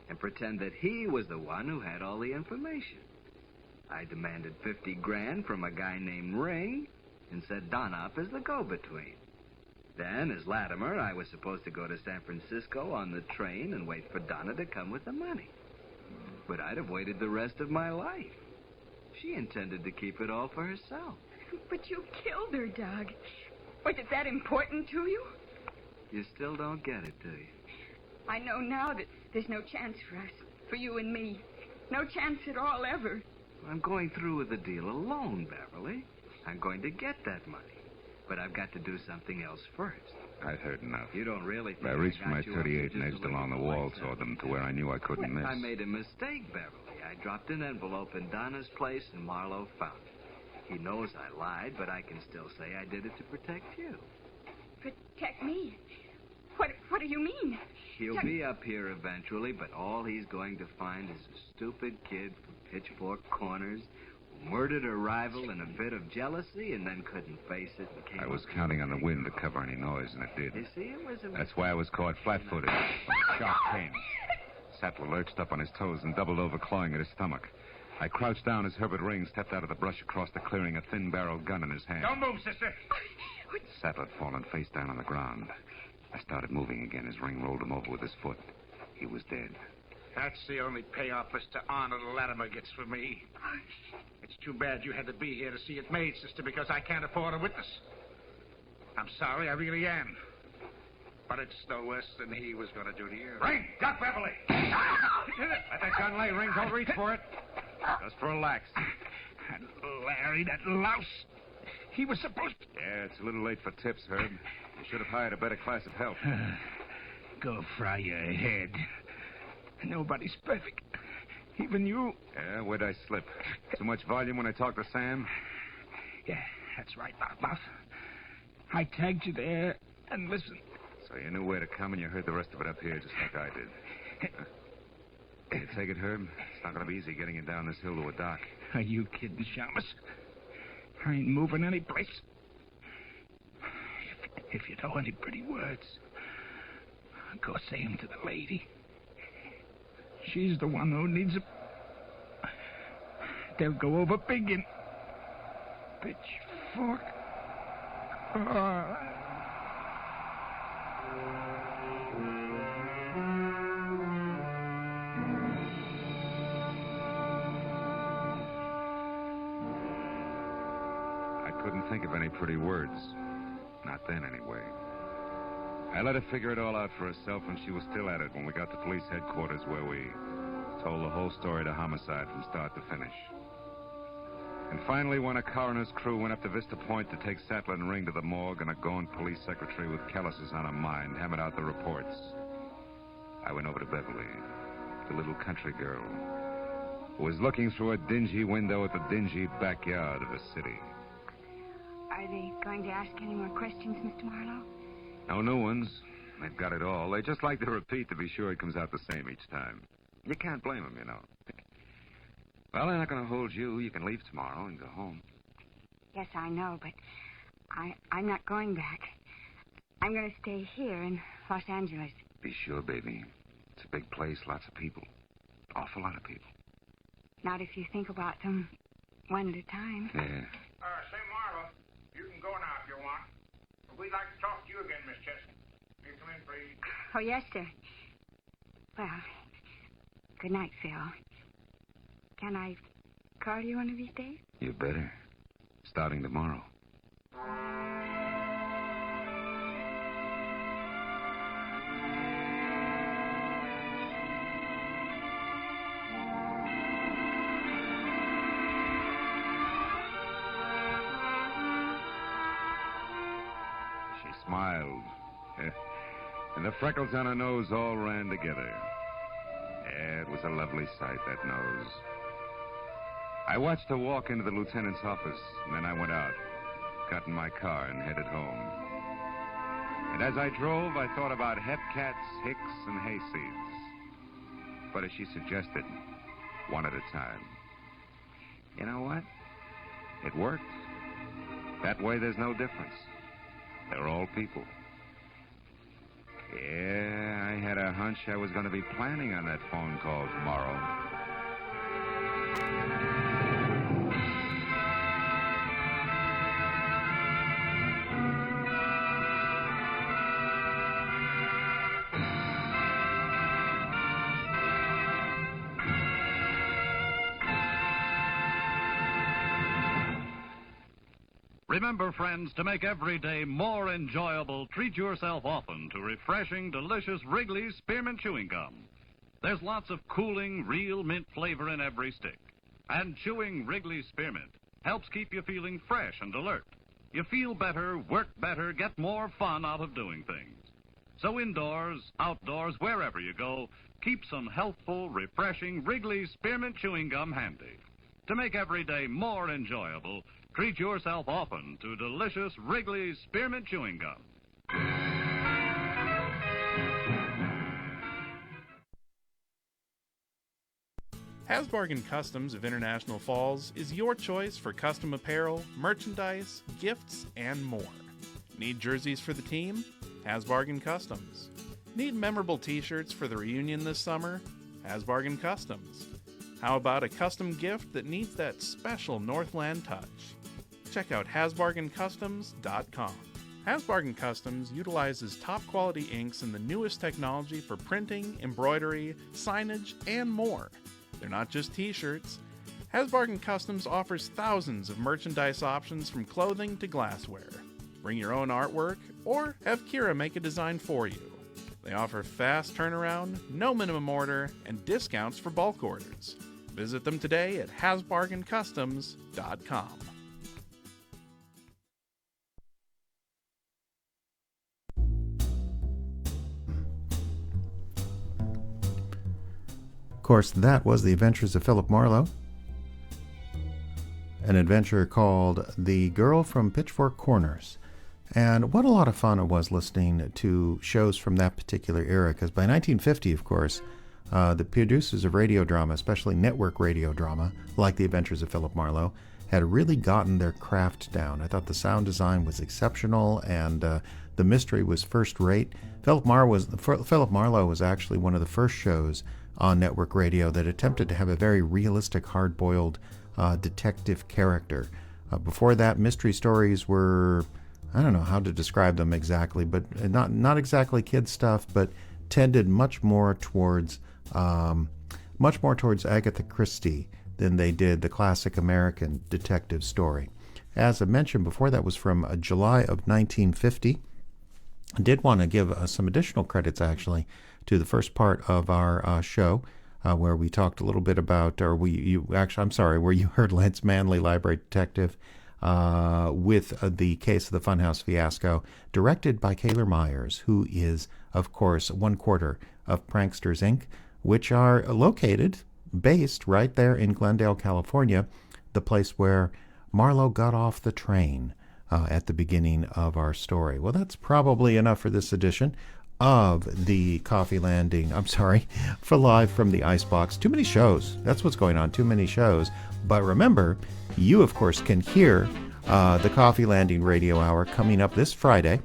Speaker 2: and pretend that he was the one who had all the information. I demanded $50,000 from a guy named Ring and set Donna up as the go-between. Then, as Latimer, I was supposed to go to San Francisco on the train and wait for Donna to come with the money. But I'd have waited the rest of my life. She intended to keep it all for herself.
Speaker 17: But you killed her, Doug. Was it that important to you?
Speaker 2: You still don't get it, do you?
Speaker 17: I know now that there's no chance for us, for you and me. No chance at all, ever.
Speaker 2: I'm going through with the deal alone, Beverly. I'm going to get that money. But I've got to do something else first.
Speaker 14: I'd heard enough.
Speaker 2: You don't really think
Speaker 14: I reached for
Speaker 2: got
Speaker 14: my
Speaker 2: you up
Speaker 14: 38
Speaker 2: here
Speaker 14: and
Speaker 2: just
Speaker 14: edged
Speaker 2: to
Speaker 14: along the
Speaker 2: look
Speaker 14: wall
Speaker 2: like
Speaker 14: toward
Speaker 2: that.
Speaker 14: them to where I knew I couldn't miss.
Speaker 2: I made a mistake, Beverly. I dropped an envelope in Donna's place and Marlowe found it. He knows I lied, but I can still say I did it to protect you.
Speaker 17: Protect me? What do you mean?
Speaker 2: He'll be up here eventually, but all he's going to find is a stupid kid from Pitchfork Corners who murdered a rival in a fit of jealousy and then couldn't face it and came
Speaker 14: I was
Speaker 2: up
Speaker 14: counting on the wind to cover any noise, and it did.
Speaker 2: You see, it was a
Speaker 14: That's why I was caught flat-footed when the shot came. Sattler lurched up on his toes and doubled over, clawing at his stomach. I crouched down as Herbert Ring stepped out of the brush across the clearing, a thin-barreled gun in his hand.
Speaker 16: Don't move, sister.
Speaker 14: Sattler had fallen face down on the ground. I started moving again as Ring rolled him over with his foot. He was dead.
Speaker 16: That's the only payoff Mr. Arnold Latimer gets for me. It's too bad you had to be here to see it made, sister, because I can't afford a witness. I'm sorry, I really am. But it's no worse than he was going to do to you.
Speaker 14: Ring! Duck Beverly! Let that gun lay, Ring. Don't reach for it. Just relax.
Speaker 16: Larry, that louse. He was supposed to...
Speaker 14: Yeah, it's a little late for tips, Herb. You should have hired a better class of help.
Speaker 16: Go fry your head. Nobody's perfect. Even you.
Speaker 14: Yeah, where'd I slip? Too much volume when I talk to Sam?
Speaker 16: Yeah, that's right, Mouth. I tagged you there, and listen.
Speaker 14: So you knew where to come, and you heard the rest of it up here, just like I did. You take it, Herb? It's not going to be easy getting you down this hill to a dock.
Speaker 16: Are you kidding, Shamus? I ain't moving any place. If you know any pretty words, go say them to the lady. She's the one who needs them. They'll go over big in Pitchfork.
Speaker 14: I couldn't think of any pretty words. Not then, anyway. I let her figure it all out for herself, and she was still at it when we got to police headquarters, where we told the whole story to homicide from start to finish. And finally, when a coroner's crew went up to Vista Point to take Sattler and Ring to the morgue, and a gaunt police secretary with calluses on her mind hammered out the reports, I went over to Beverly, the little country girl, who was looking through a dingy window at the dingy backyard of a city.
Speaker 17: Are they going to ask any more questions, Mr. Marlowe?
Speaker 14: No new ones. They've got it all. They just like to repeat to be sure it comes out the same each time. You can't blame them, you know. Well, they're not going to hold you. You can leave tomorrow and go home.
Speaker 17: Yes, I know, but I'm not going back. I'm going to stay here in Los Angeles.
Speaker 14: Be sure, baby. It's a big place, lots of people. Awful lot of people.
Speaker 17: Not if you think about them one at a time.
Speaker 14: Yeah.
Speaker 16: Say, Marlowe, you can go now if you want. We'd like to talk to you again, Miss Chester. Will you come in, please?
Speaker 17: Oh, yes, sir. Well, good night, Phil. Can I call you one of these days?
Speaker 14: You better. Starting tomorrow. She smiled. and the freckles on her nose all ran together. Yeah, it was a lovely sight, that nose. I watched her walk into the lieutenant's office, and then I went out, got in my car, and headed home. And as I drove, I thought about hepcats, hicks, and hayseeds. But as she suggested, one at a time. You know what? It worked. That way, there's no difference. They're all people. Yeah, I had a hunch I was going to be planning on that phone call tomorrow.
Speaker 15: Remember, friends, to make every day more enjoyable, treat yourself often to refreshing, delicious Wrigley's Spearmint Chewing Gum. There's lots of cooling, real mint flavor in every stick. And chewing Wrigley's Spearmint helps keep you feeling fresh and alert. You feel better, work better, get more fun out of doing things. So indoors, outdoors, wherever you go, keep some healthful, refreshing Wrigley's Spearmint Chewing Gum handy. To make every day more enjoyable, treat yourself often to delicious Wrigley's Spearmint Chewing Gum.
Speaker 3: Hasbargen Customs of International Falls is your choice for custom apparel, merchandise, gifts, and more. Need jerseys for the team? Hasbargen Customs. Need memorable t-shirts for the reunion this summer? Hasbargen Customs. How about a custom gift that needs that special Northland touch? Check out HasbargenCustoms.com. Hasbargen Customs utilizes top-quality inks and the newest technology for printing, embroidery, signage, and more. They're not just t-shirts. Hasbargen Customs offers thousands of merchandise options from clothing to glassware. Bring your own artwork or have Kira make a design for you. They offer fast turnaround, no minimum order, and discounts for bulk orders. Visit them today at HasbargenCustoms.com.
Speaker 1: Of course, that was The Adventures of Phillip Marlowe, an adventure called The Girl from Pitchfork Corners. And what a lot of fun it was listening to shows from that particular era, because by 1950, of course, the producers of radio drama, especially network radio drama, like The Adventures of Phillip Marlowe, had really gotten their craft down. I thought the sound design was exceptional, and the mystery was first-rate. Phillip Marlowe was actually one of the first shows on network radio that attempted to have a very realistic, hard-boiled detective character. Before that, mystery stories were, I don't know how to describe them exactly, but not exactly kid stuff, but tended much more towards Agatha Christie than they did the classic American detective story. As I mentioned before, that was from July of 1950. I did want to give some additional credits, actually, to the first part of our show, where we talked a little bit about, where you heard Lance Manley, library detective, with the case of the Funhouse Fiasco, directed by Kaler Myers, who is, of course, one quarter of Pranksters, Inc., which are based right there in Glendale, California, the place where Marlowe got off the train at the beginning of our story. Well, that's probably enough for this edition of the Coffee Landing. For Live from the Icebox. Too many shows. That's what's going on. Too many shows. But remember, you, of course, can hear the Coffee Landing Radio Hour coming up this Friday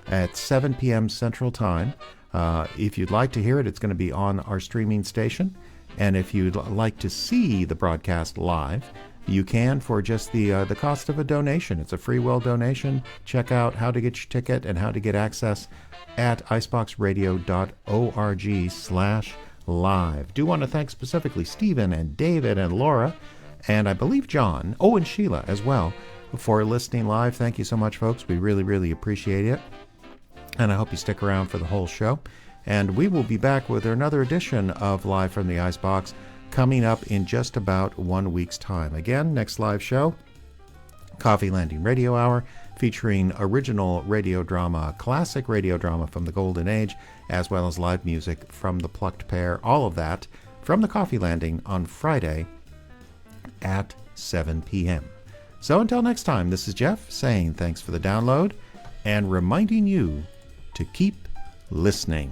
Speaker 1: at 7 p.m. Central Time. If you'd like to hear it, it's going to be on our streaming station. And if you'd like to see the broadcast live, you can for just the cost of a donation. It's a free will donation. Check out how to get your ticket and how to get access at iceboxradio.org/live. Do want to thank specifically Stephen and David and Laura, and I believe John, and Sheila as well, for listening live. Thank you so much, folks. We really, really appreciate it. And I hope you stick around for the whole show. And we will be back with another edition of Live from the Icebox coming up in just about 1 week's time. Again, next live show, Coffee Landing Radio Hour, featuring original radio drama, classic radio drama from the Golden Age, as well as live music from the Plucked Pear. All of that from the Coffee Landing on Friday at 7 p.m. So until next time, this is Jeff saying thanks for the download and reminding you to keep listening.